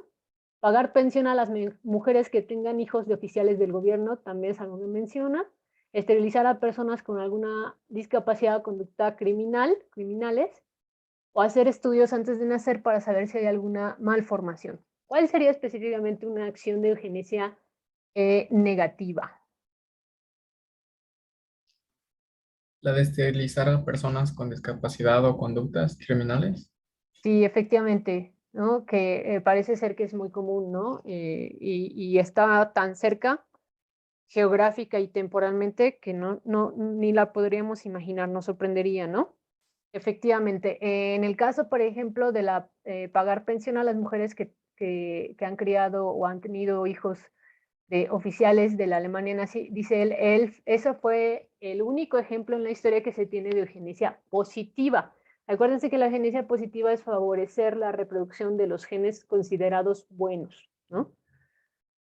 pagar pensión a las mujeres que tengan hijos de oficiales del gobierno, también es algo que menciona, esterilizar a personas con alguna discapacidad o conducta criminales, o hacer estudios antes de nacer para saber si hay alguna malformación. ¿Cuál sería específicamente una acción de eugenesia negativa? La de esterilizar a personas con discapacidad o conductas criminales. Sí, efectivamente, ¿no? Que parece ser que es muy común, ¿no? Y está tan cerca geográfica y temporalmente que ni la podríamos imaginar, nos sorprendería, ¿no? Efectivamente, en el caso, por ejemplo, de pagar pensión a las mujeres que han criado o han tenido hijos de oficiales de la Alemania nazi, dice él, eso fue el único ejemplo en la historia que se tiene de eugenesia positiva. Acuérdense que la eugenesia positiva es favorecer la reproducción de los genes considerados buenos, ¿no?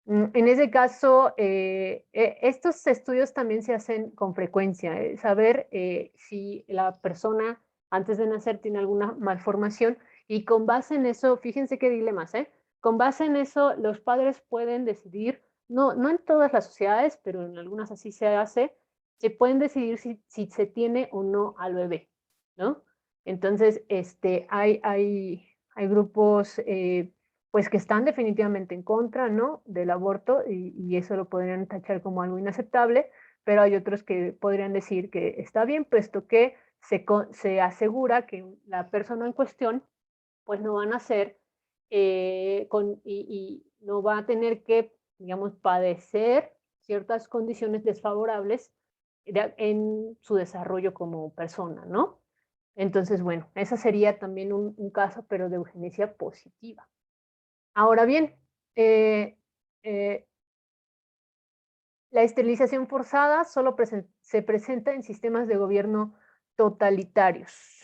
En ese caso, estos estudios también se hacen con frecuencia, saber si la persona antes de nacer tiene alguna malformación y con base en eso, fíjense qué dilemas, con base en eso los padres pueden decidir, no en todas las sociedades, pero en algunas así se hace, se pueden decidir si se tiene o no al bebé, ¿no? Entonces, hay grupos pues que están definitivamente en contra, ¿no? Del aborto y eso lo podrían tachar como algo inaceptable, pero hay otros que podrían decir que está bien, puesto que se asegura que la persona en cuestión pues no va a nacer y no va a tener que, digamos, padecer ciertas condiciones desfavorables en su desarrollo como persona, ¿no? Entonces, bueno, ese sería también un caso, pero de eugenesia positiva. Ahora bien, la esterilización forzada solo se presenta en sistemas de gobierno totalitarios.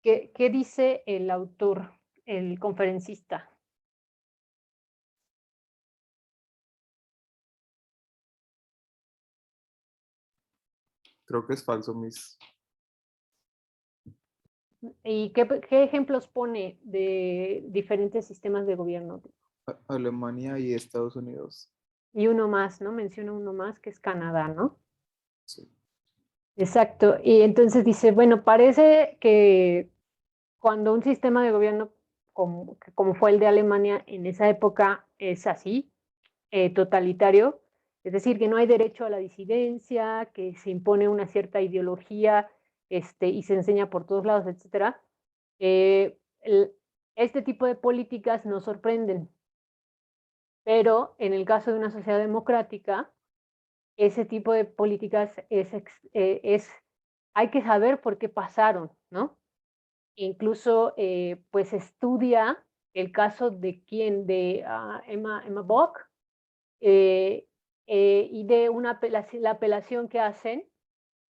¿Qué dice el autor, el conferencista? Creo que es falso, Miss. ¿Y qué ejemplos pone de diferentes sistemas de gobierno? Alemania y Estados Unidos. Y uno más, ¿no? Menciona uno más que es Canadá, ¿no? Sí. Exacto. Y entonces dice, bueno, parece que cuando un sistema de gobierno como fue el de Alemania en esa época es así, totalitario, es decir, que no hay derecho a la disidencia, que se impone una cierta ideología y se enseña por todos lados, etc. Este tipo de políticas nos sorprenden, pero en el caso de una sociedad democrática, ese tipo de políticas hay que saber por qué pasaron, ¿no? Incluso pues estudia el caso de Emma Bock, y de la apelación que hacen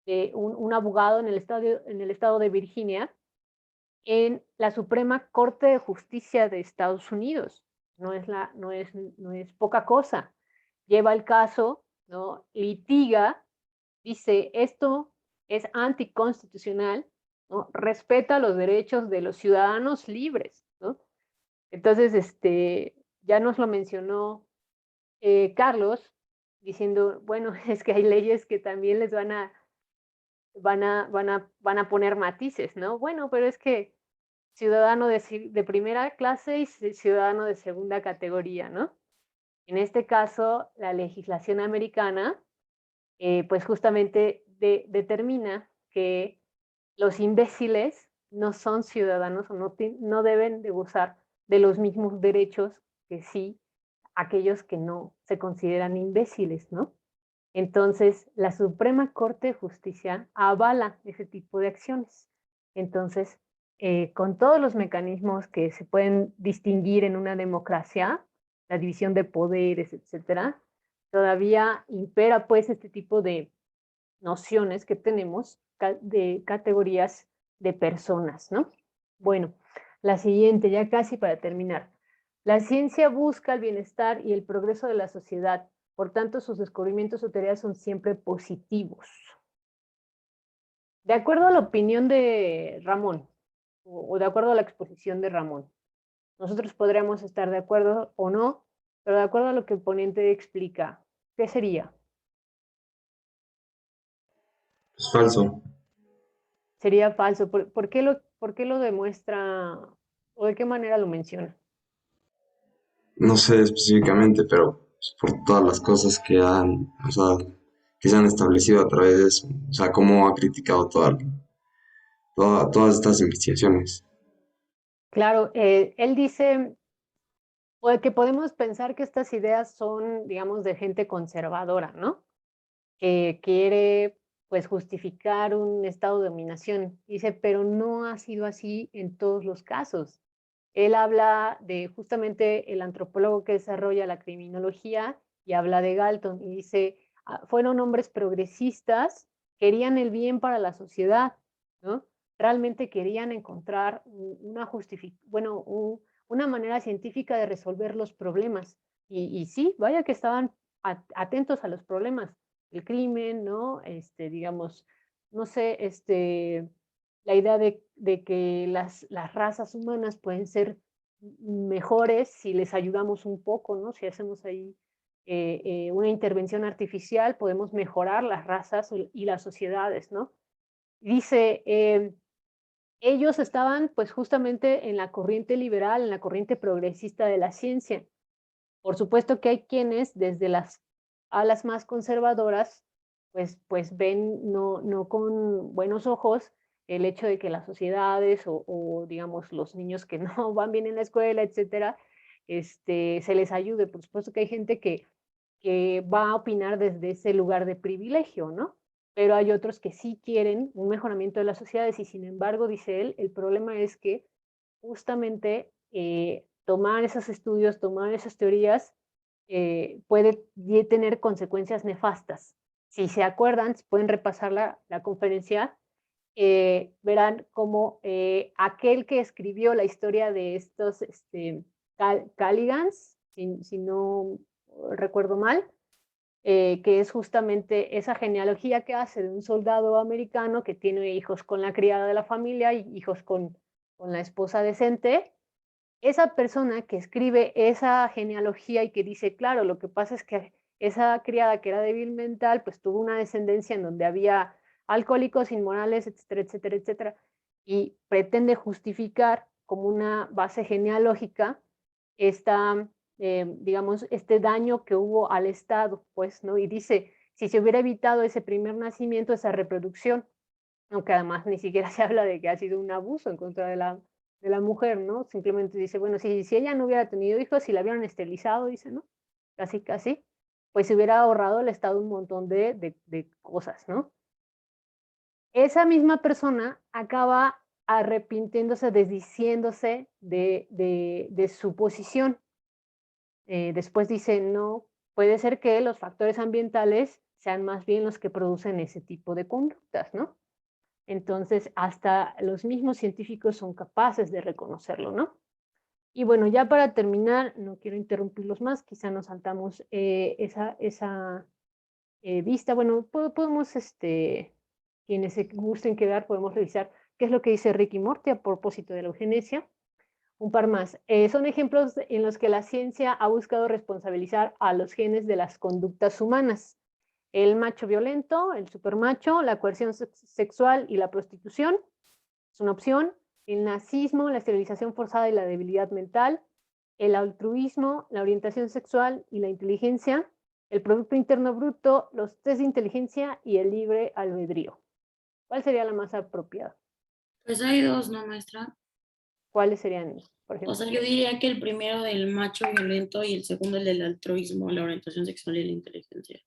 de un abogado en el estado de Virginia en la Suprema Corte de Justicia de Estados Unidos. No es poca cosa. Lleva el caso, ¿no? Litiga, dice, esto es anticonstitucional, ¿no? Respeta los derechos de los ciudadanos libres, ¿no? Entonces, ya nos lo mencionó Carlos, diciendo, bueno, es que hay leyes que también les van a poner matices, ¿no? Bueno, pero es que ciudadano de primera clase y ciudadano de segunda categoría, ¿no? En este caso, la legislación americana, pues justamente determina que los imbéciles no son ciudadanos o no deben de gozar de los mismos derechos que sí aquellos que no se consideran imbéciles, ¿no? Entonces, la Suprema Corte de Justicia avala ese tipo de acciones. Entonces, con todos los mecanismos que se pueden distinguir en una democracia, la división de poderes, etcétera, todavía impera pues este tipo de nociones que tenemos de categorías de personas, ¿no? Bueno, la siguiente, ya casi para terminar. La ciencia busca el bienestar y el progreso de la sociedad, por tanto sus descubrimientos o teorías son siempre positivos. De acuerdo a la opinión de Ramón, o de acuerdo a la exposición de Ramón, nosotros podríamos estar de acuerdo o no, pero de acuerdo a lo que el ponente explica, ¿qué sería? Es falso. Sería falso. ¿Por qué lo demuestra o de qué manera lo menciona? No sé específicamente, pero pues, por todas las cosas que o sea, que se han establecido a través de eso. O sea, cómo ha criticado todas estas investigaciones. Claro, él dice que podemos pensar que estas ideas son, digamos, de gente conservadora, ¿no? Que quiere, pues, justificar un estado de dominación. Dice, pero no ha sido así en todos los casos. Él habla de justamente el antropólogo que desarrolla la criminología y habla de Galton y dice, fueron hombres progresistas, querían el bien para la sociedad, ¿no? Realmente querían encontrar una manera científica de resolver los problemas. Y sí, vaya que estaban atentos a los problemas, el crimen, ¿no? Digamos, no sé, la idea de que las razas humanas pueden ser mejores si les ayudamos un poco, ¿no? Si hacemos ahí una intervención artificial, podemos mejorar las razas y las sociedades, ¿no? Dice, ellos estaban pues justamente en la corriente liberal, en la corriente progresista de la ciencia. Por supuesto que hay quienes desde las alas más conservadoras pues ven no con buenos ojos el hecho de que las sociedades o digamos los niños que no van bien en la escuela, etcétera, se les ayude. Por supuesto que hay gente que va a opinar desde ese lugar de privilegio, ¿no? Pero hay otros que sí quieren un mejoramiento de las sociedades y sin embargo, dice él, el problema es que justamente tomar esos estudios, tomar esas teorías, puede tener consecuencias nefastas. Si se acuerdan, si pueden repasar la conferencia, verán cómo aquel que escribió la historia de estos Calligans, si no recuerdo mal, que es justamente esa genealogía que hace de un soldado americano que tiene hijos con la criada de la familia y hijos con la esposa decente. Esa persona que escribe esa genealogía y que dice, claro, lo que pasa es que esa criada que era débil mental, pues tuvo una descendencia en donde había alcohólicos, inmorales, etcétera, etcétera, etcétera, y pretende justificar como una base genealógica digamos, este daño que hubo al Estado, pues, ¿no? Y dice, si se hubiera evitado ese primer nacimiento, esa reproducción, aunque además ni siquiera se habla de que ha sido un abuso en contra de la mujer, ¿no? Simplemente dice, bueno, si ella no hubiera tenido hijos, si la hubieran esterilizado, dice, ¿no? Casi, casi, pues se hubiera ahorrado al Estado un montón de cosas, ¿no? Esa misma persona acaba arrepintiéndose, desdiciéndose de su posición. Después dice, no, puede ser que los factores ambientales sean más bien los que producen ese tipo de conductas, ¿no? Entonces, hasta los mismos científicos son capaces de reconocerlo, ¿no? Y bueno, ya para terminar, no quiero interrumpirlos más, quizá nos saltamos esa vista. Bueno, podemos, quienes se gusten quedar, podemos revisar qué es lo que dice Rick y Morty a propósito de la eugenesia. Un par más. Son ejemplos en los que la ciencia ha buscado responsabilizar a los genes de las conductas humanas. El macho violento, el supermacho, la coerción sexual y la prostitución es una opción. El nazismo, la esterilización forzada y la debilidad mental. El altruismo, la orientación sexual y la inteligencia. El Producto Interno Bruto, los test de inteligencia y el libre albedrío. ¿Cuál sería la más apropiada? Pues hay dos, ¿no, maestra? ¿Cuáles serían, por O ejemplo? sea, yo diría que el primero del macho violento y el segundo el del altruismo, la orientación sexual y la inteligencia.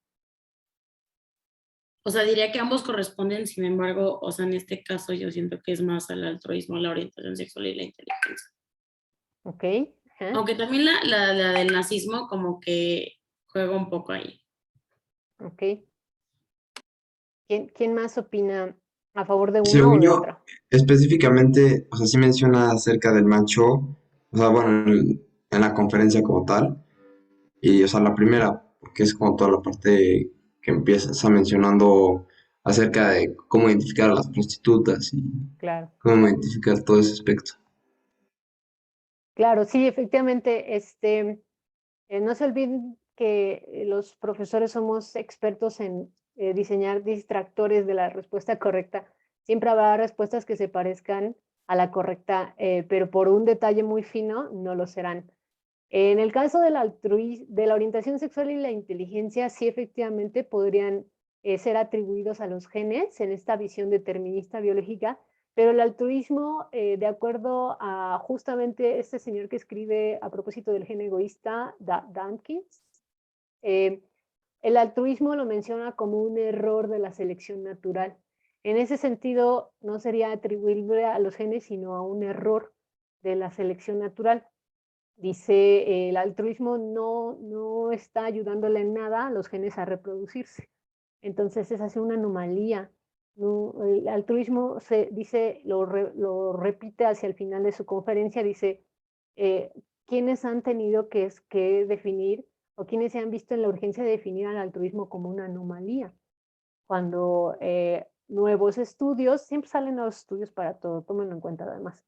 O sea, diría que ambos corresponden, sin embargo, o sea, en este caso yo siento que es más al altruismo, la orientación sexual y la inteligencia. Ok. Aunque también la del nazismo como que juega un poco ahí. Ok. ¿Quién más opina a favor de uno o Según de yo, otro? específicamente, o sea, sí menciona acerca del macho, o sea, bueno, en la conferencia como tal, y, o sea, la primera, porque es como toda la parte que empieza, está mencionando acerca de cómo identificar a las prostitutas y Claro. cómo identificar todo ese aspecto. Claro, sí, efectivamente, no se olviden que los profesores somos expertos en diseñar distractores de la respuesta correcta. Siempre habrá respuestas que se parezcan a la correcta, pero por un detalle muy fino no lo serán. En el caso del de la orientación sexual y la inteligencia, sí efectivamente podrían ser atribuidos a los genes en esta visión determinista biológica, pero el altruismo, de acuerdo a justamente este señor que escribe a propósito del gen egoísta, Dankins, el altruismo lo menciona como un error de la selección natural. En ese sentido, no sería atribuible a los genes, sino a un error de la selección natural. Dice, el altruismo no está ayudándole en nada a los genes a reproducirse. Entonces es así una anomalía. No, el altruismo dice, lo repite hacia el final de su conferencia, dice, ¿quiénes han tenido que definir o quiénes se han visto en la urgencia de definir al altruismo como una anomalía? Cuando nuevos estudios, siempre salen nuevos estudios para todo, tómenlo en cuenta además,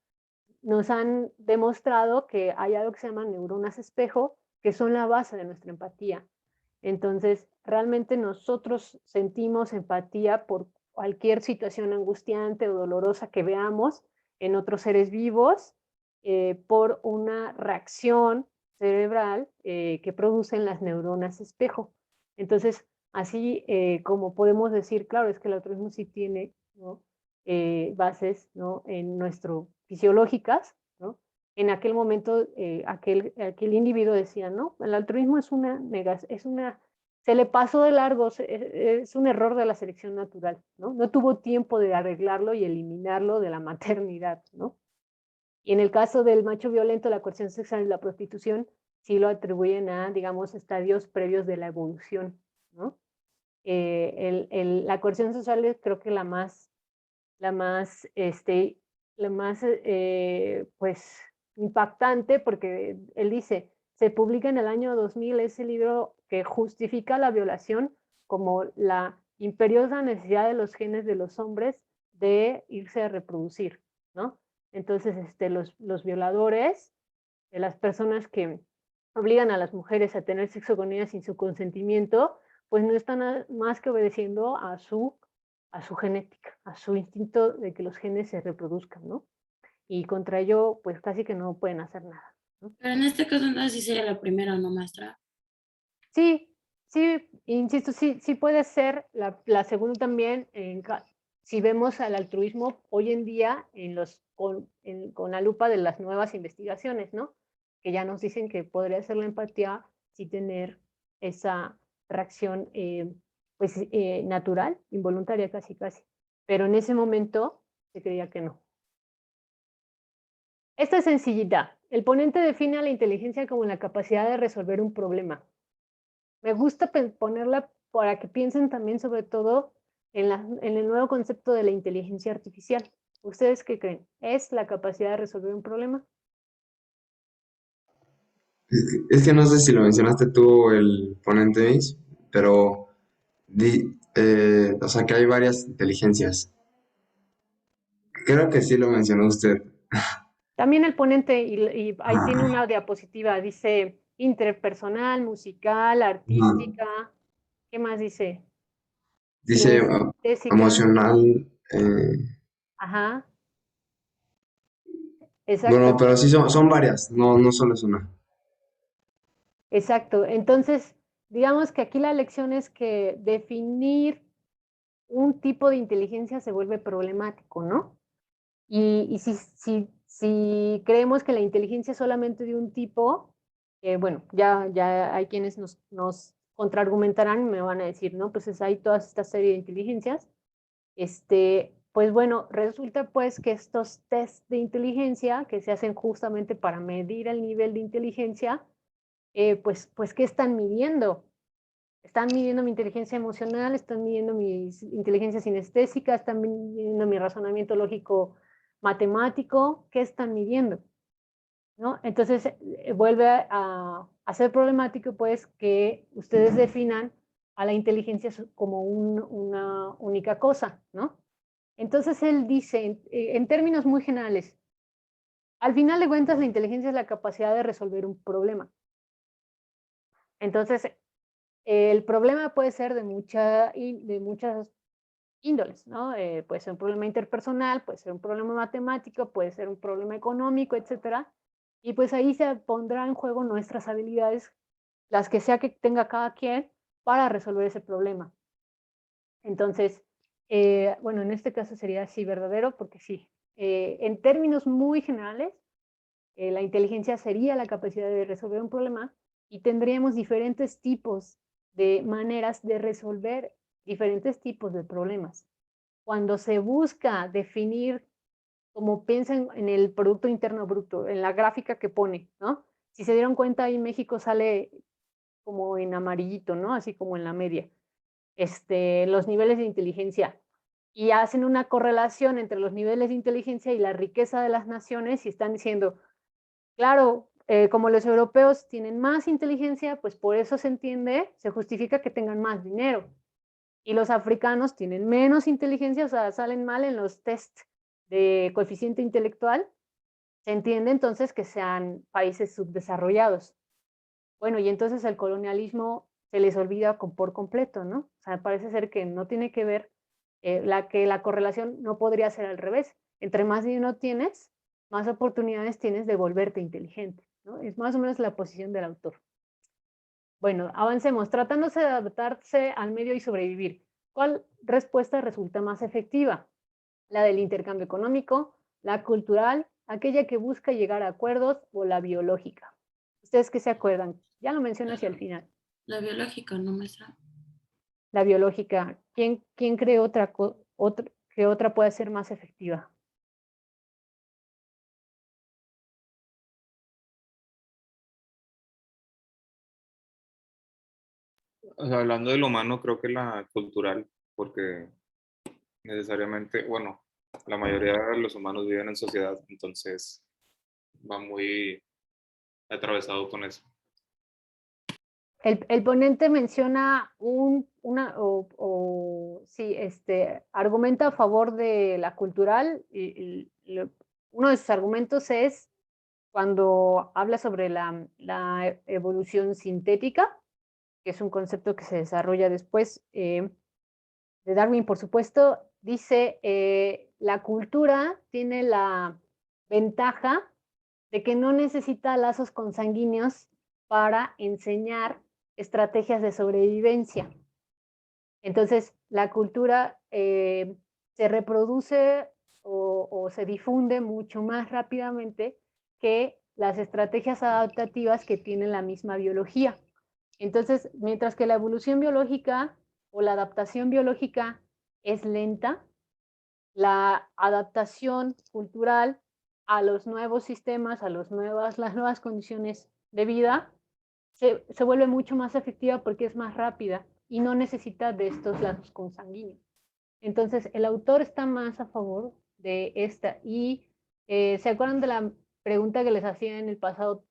nos han demostrado que hay algo que se llama neuronas espejo, que son la base de nuestra empatía. Entonces, realmente nosotros sentimos empatía por cualquier situación angustiante o dolorosa que veamos en otros seres vivos, por una reacción cerebral que producen las neuronas espejo. Entonces, así como podemos decir, claro, es que el altruismo sí tiene, ¿no? Bases, ¿no? En nuestro fisiológicas, ¿no? En aquel momento, aquel individuo decía, no, el altruismo es se le pasó de largo, es un error de la selección natural, ¿no? No tuvo tiempo de arreglarlo y eliminarlo de la maternidad, ¿no? Y en el caso del macho violento, la coerción sexual y la prostitución, sí lo atribuyen a, digamos, estadios previos de la evolución, ¿no? La coerción sexual es creo que la más pues, impactante, porque él dice, se publica en el año 2000 ese libro que justifica la violación como la imperiosa necesidad de los genes de los hombres de irse a reproducir, ¿no? Entonces, los violadores, las personas que obligan a las mujeres a tener sexo con ellas sin su consentimiento, pues no están más que obedeciendo a su genética, a su instinto de que los genes se reproduzcan, ¿no? Y contra ello, pues casi que no pueden hacer nada, ¿no? Pero en este caso entonces sí sería la primera, ¿no, maestra? Sí, sí, insisto, sí puede ser la segunda también, si vemos al altruismo hoy en día con la lupa de las nuevas investigaciones, ¿no? Que ya nos dicen que podría ser la empatía si tener esa reacción pues natural, involuntaria casi. Pero en ese momento se creía que no. Esta es sencillita. El ponente define a la inteligencia como la capacidad de resolver un problema. me gusta ponerla para que piensen también sobre todo en el nuevo concepto de la inteligencia artificial. ¿Ustedes qué creen? ¿Es la capacidad de resolver un problema? Es que no sé si lo mencionaste tú, el ponente Miss, pero o sea que hay varias inteligencias. Creo que sí lo mencionó usted. También el ponente, y ahí tiene Ah, una diapositiva, dice interpersonal, musical, ah, artística. ¿Qué más dice? dice Sinestésica. emocional. Ajá, Bueno, exacto, pero sí son varias, no solo es una. exacto. Entonces, digamos que aquí la lección es que definir un tipo de inteligencia se vuelve problemático, ¿no? Y si creemos que la inteligencia es solamente de un tipo, bueno, ya hay quienes nos contraargumentarán y me van a decir, ¿no? Pues hay toda esta serie de inteligencias. Pues bueno, resulta pues que estos test de inteligencia que se hacen justamente para medir el nivel de inteligencia, pues ¿qué están midiendo? Están midiendo mi inteligencia emocional, están midiendo mi inteligencia sinestésica, están midiendo mi razonamiento lógico matemático, ¿qué están midiendo? ¿No? Entonces vuelve a ser problemático pues que ustedes definan a la inteligencia como una única cosa, ¿no? Entonces él dice, en términos muy generales, al final de cuentas la inteligencia es la capacidad de resolver un problema. Entonces, el problema puede ser de muchas índoles, ¿no? Puede ser un problema interpersonal, puede ser un problema matemático, puede ser un problema económico, etcétera. Y pues ahí se pondrá en juego nuestras habilidades, las que sea que tenga cada quien, para resolver ese problema. Entonces, bueno, en este caso sería así verdadero, porque sí, en términos muy generales, la inteligencia sería la capacidad de resolver un problema y tendríamos diferentes tipos de maneras de resolver diferentes tipos de problemas. Cuando se busca definir, como piensan en el Producto Interno Bruto, en la gráfica que pone, ¿no? Si se dieron cuenta, ahí México sale como en amarillito, ¿no? Así como en la media. Los niveles de inteligencia. Y hacen una correlación entre los niveles de inteligencia y la riqueza de las naciones y están diciendo, claro, como los europeos tienen más inteligencia, pues por eso se entiende, se justifica que tengan más dinero. Y los africanos tienen menos inteligencia, o sea, salen mal en los test de coeficiente intelectual, se entiende entonces que sean países subdesarrollados. Bueno, y entonces el colonialismo se les olvida por completo, ¿no? O sea, parece ser que no tiene que ver, que la correlación no podría ser al revés. Entre más dinero tienes, más oportunidades tienes de volverte inteligente, ¿no? Es más o menos la posición del autor. Bueno, avancemos. Tratándose de adaptarse al medio y sobrevivir, ¿cuál respuesta resulta más efectiva? ¿La del intercambio económico, la cultural, aquella que busca llegar a acuerdos o la biológica? ¿Ustedes qué se acuerdan? Ya lo menciono hacia el final. La biológica, ¿no, maestra? La biológica. ¿Quién cree que otra puede ser más efectiva? O sea, hablando de lo humano, creo que la cultural, porque necesariamente, bueno, la mayoría de los humanos viven en sociedad, entonces va muy atravesado con eso. El ponente menciona sí, argumenta a favor de la cultural. Uno de sus argumentos es cuando habla sobre la evolución sintética, que es un concepto que se desarrolla después de Darwin, por supuesto, dice, la cultura tiene la ventaja de que no necesita lazos consanguíneos para enseñar estrategias de sobrevivencia. Entonces, la cultura se reproduce o se difunde mucho más rápidamente que las estrategias adaptativas que tienen la misma biología. Entonces, mientras que la evolución biológica o la adaptación biológica es lenta, la adaptación cultural a los nuevos sistemas, a las nuevas condiciones de vida, se vuelve mucho más efectiva porque es más rápida y no necesita de estos lazos consanguíneos. Entonces, el autor está más a favor de esta. Y ¿se acuerdan de la pregunta que les hacía en el pasado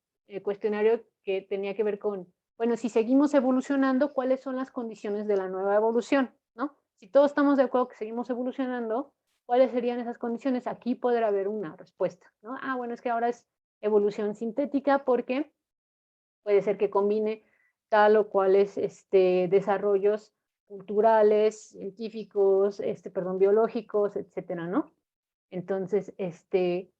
cuestionario que tenía que ver con, bueno, si seguimos evolucionando, ¿cuáles son las condiciones de la nueva evolución? ¿No? Si todos estamos de acuerdo que seguimos evolucionando, ¿cuáles serían esas condiciones? Aquí podrá haber una respuesta, ¿no? Ah, bueno, es que ahora es evolución sintética porque puede ser que combine tal o cuales desarrollos culturales, científicos, biológicos, etcétera, ¿no? Entonces,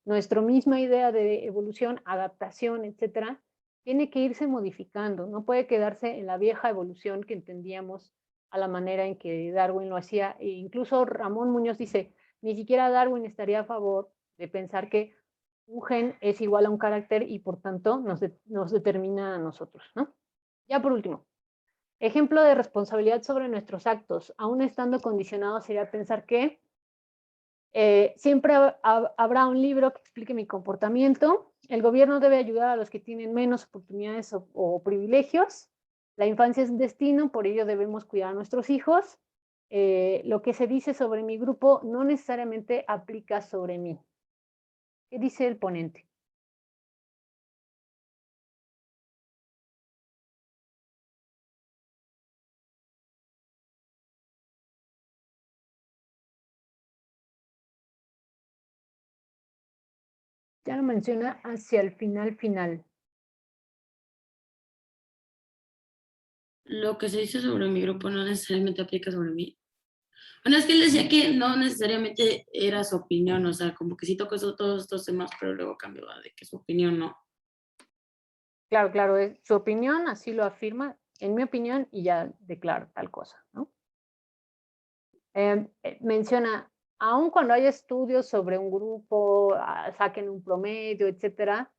nuestra misma idea de evolución, adaptación, etcétera, tiene que irse modificando, no puede quedarse en la vieja evolución que entendíamos a la manera en que Darwin lo hacía. E incluso Ramón Muñoz dice, ni siquiera Darwin estaría a favor de pensar que un gen es igual a un carácter y por tanto nos determina a nosotros, ¿no? Ya por último, ejemplo de responsabilidad sobre nuestros actos, aún estando condicionados, sería pensar que siempre habrá un libro que explique mi comportamiento, el gobierno debe ayudar a los que tienen menos oportunidades o privilegios, la infancia es un destino, por ello debemos cuidar a nuestros hijos, lo que se dice sobre mi grupo no necesariamente aplica sobre mí. ¿Qué dice el ponente? Ya lo menciona hacia el final. Lo que se dice sobre mi grupo no necesariamente aplica sobre mí. Bueno, es que él decía que no necesariamente era su opinión, o sea, como que sí tocó todos estos temas, pero luego cambió de que su opinión no. Claro, es su opinión, así lo afirma, en mi opinión, y ya declara tal cosa, ¿no? Menciona, aun cuando hay estudios sobre un grupo, saquen un promedio, etcétera,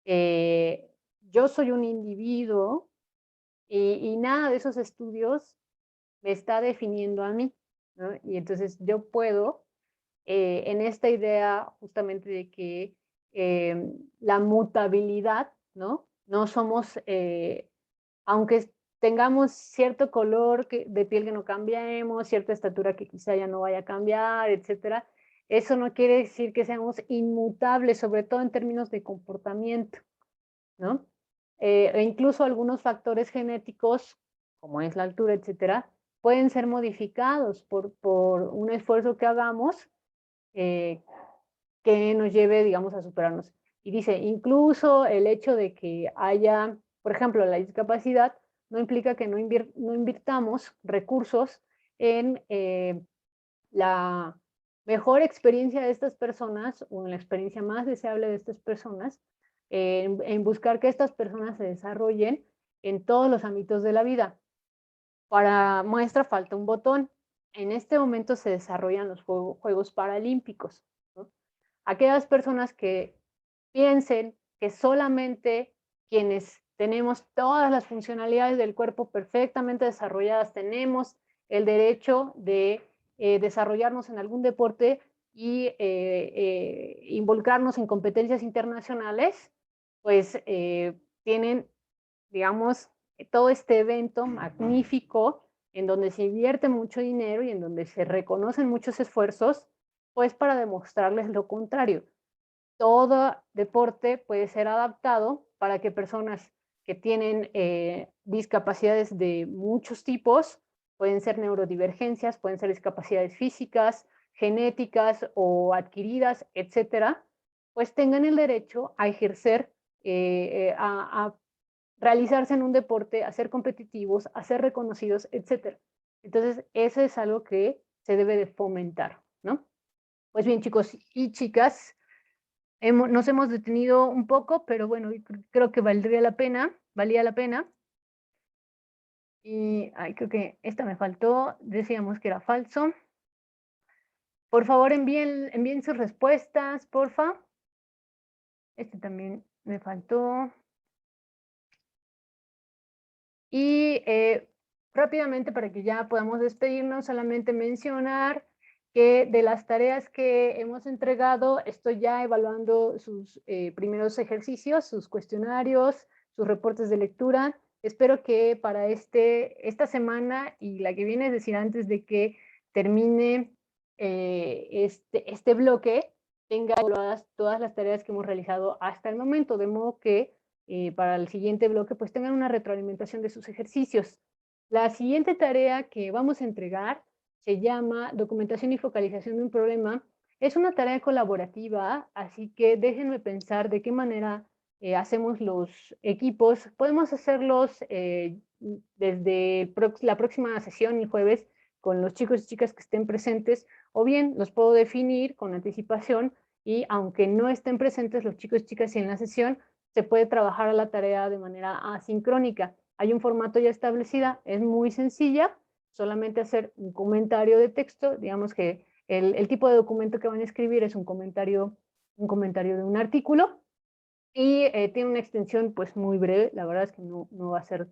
yo soy un individuo y nada de esos estudios me está definiendo a mí, ¿no? Y entonces yo puedo, en esta idea justamente de que la mutabilidad, ¿no? No somos, aunque tengamos cierto color de piel que no cambiemos, cierta estatura que quizá ya no vaya a cambiar, etcétera, eso no quiere decir que seamos inmutables, sobre todo en términos de comportamiento, ¿no? E incluso algunos factores genéticos, como es la altura, etcétera, pueden ser modificados por un esfuerzo que hagamos que nos lleve, digamos, a superarnos. Y dice, incluso el hecho de que haya, por ejemplo, la discapacidad, no implica que no invirtamos recursos en la mejor experiencia de estas personas o en la experiencia más deseable de estas personas, en buscar que estas personas se desarrollen en todos los ámbitos de la vida. Para muestra falta un botón. En este momento se desarrollan los Juegos Paralímpicos, ¿no? Aquellas personas que piensen que solamente quienes tenemos todas las funcionalidades del cuerpo perfectamente desarrolladas tenemos el derecho de desarrollarnos en algún deporte y involucrarnos en competencias internacionales, pues tienen, digamos, todo este evento magnífico en donde se invierte mucho dinero y en donde se reconocen muchos esfuerzos, pues para demostrarles lo contrario. Todo deporte puede ser adaptado para que personas que tienen discapacidades de muchos tipos, pueden ser neurodivergencias, pueden ser discapacidades físicas, genéticas o adquiridas, etcétera, pues tengan el derecho a ejercer, a realizarse en un deporte, a ser competitivos, a ser reconocidos, etcétera. Entonces, eso es algo que se debe de fomentar, ¿no? Pues bien, chicos y chicas, nos hemos detenido un poco, pero bueno, creo que valía la pena. Y creo que esta me faltó, decíamos que era falso. Por favor, envíen sus respuestas, porfa. Este también me faltó. Y rápidamente, para que ya podamos despedirnos, solamente mencionar que de las tareas que hemos entregado, estoy ya evaluando sus primeros ejercicios, sus cuestionarios, sus reportes de lectura. Espero que para esta semana y la que viene, es decir, antes de que termine este bloque, tenga evaluadas todas las tareas que hemos realizado hasta el momento, de modo que para el siguiente bloque pues tengan una retroalimentación de sus ejercicios. La siguiente tarea que vamos a entregar se llama documentación y focalización de un problema. Es una tarea colaborativa, así que déjenme pensar de qué manera hacemos los equipos. Podemos hacerlos desde la próxima sesión, el jueves, con los chicos y chicas que estén presentes, o bien los puedo definir con anticipación y aunque no estén presentes los chicos y chicas en la sesión, se puede trabajar a la tarea de manera asincrónica. Hay un formato ya establecido, es muy sencilla, solamente hacer un comentario de texto, digamos que el tipo de documento que van a escribir es un comentario de un artículo, y tiene una extensión pues muy breve, la verdad es que no va a ser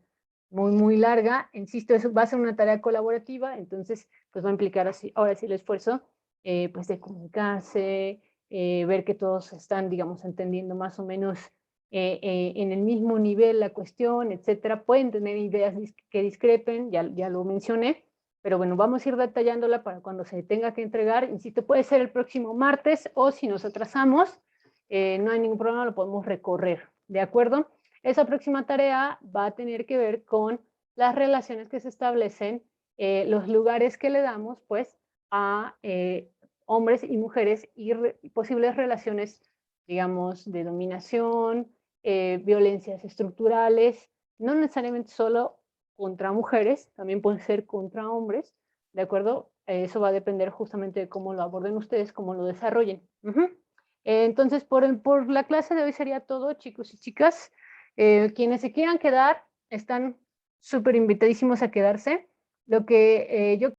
muy larga, insisto, eso va a ser una tarea colaborativa, entonces pues va a implicar así, ahora sí el esfuerzo pues de comunicarse, ver que todos están, digamos, entendiendo más o menos en el mismo nivel la cuestión, etcétera. Pueden tener ideas que discrepen, ya lo mencioné, pero bueno, vamos a ir detallándola para cuando se tenga que entregar, insisto, puede ser el próximo martes o si nos atrasamos, no hay ningún problema, lo podemos recorrer, ¿de acuerdo? Esa próxima tarea va a tener que ver con las relaciones que se establecen, los lugares que le damos, pues, a hombres y mujeres y posibles relaciones, digamos, de dominación, violencias estructurales, no necesariamente solo contra mujeres, también puede ser contra hombres, ¿de acuerdo? Eso va a depender justamente de cómo lo aborden ustedes, cómo lo desarrollen. Entonces, por la clase de hoy sería todo, chicos y chicas. Quienes se quieran quedar están súper invitadísimos a quedarse. Lo que yo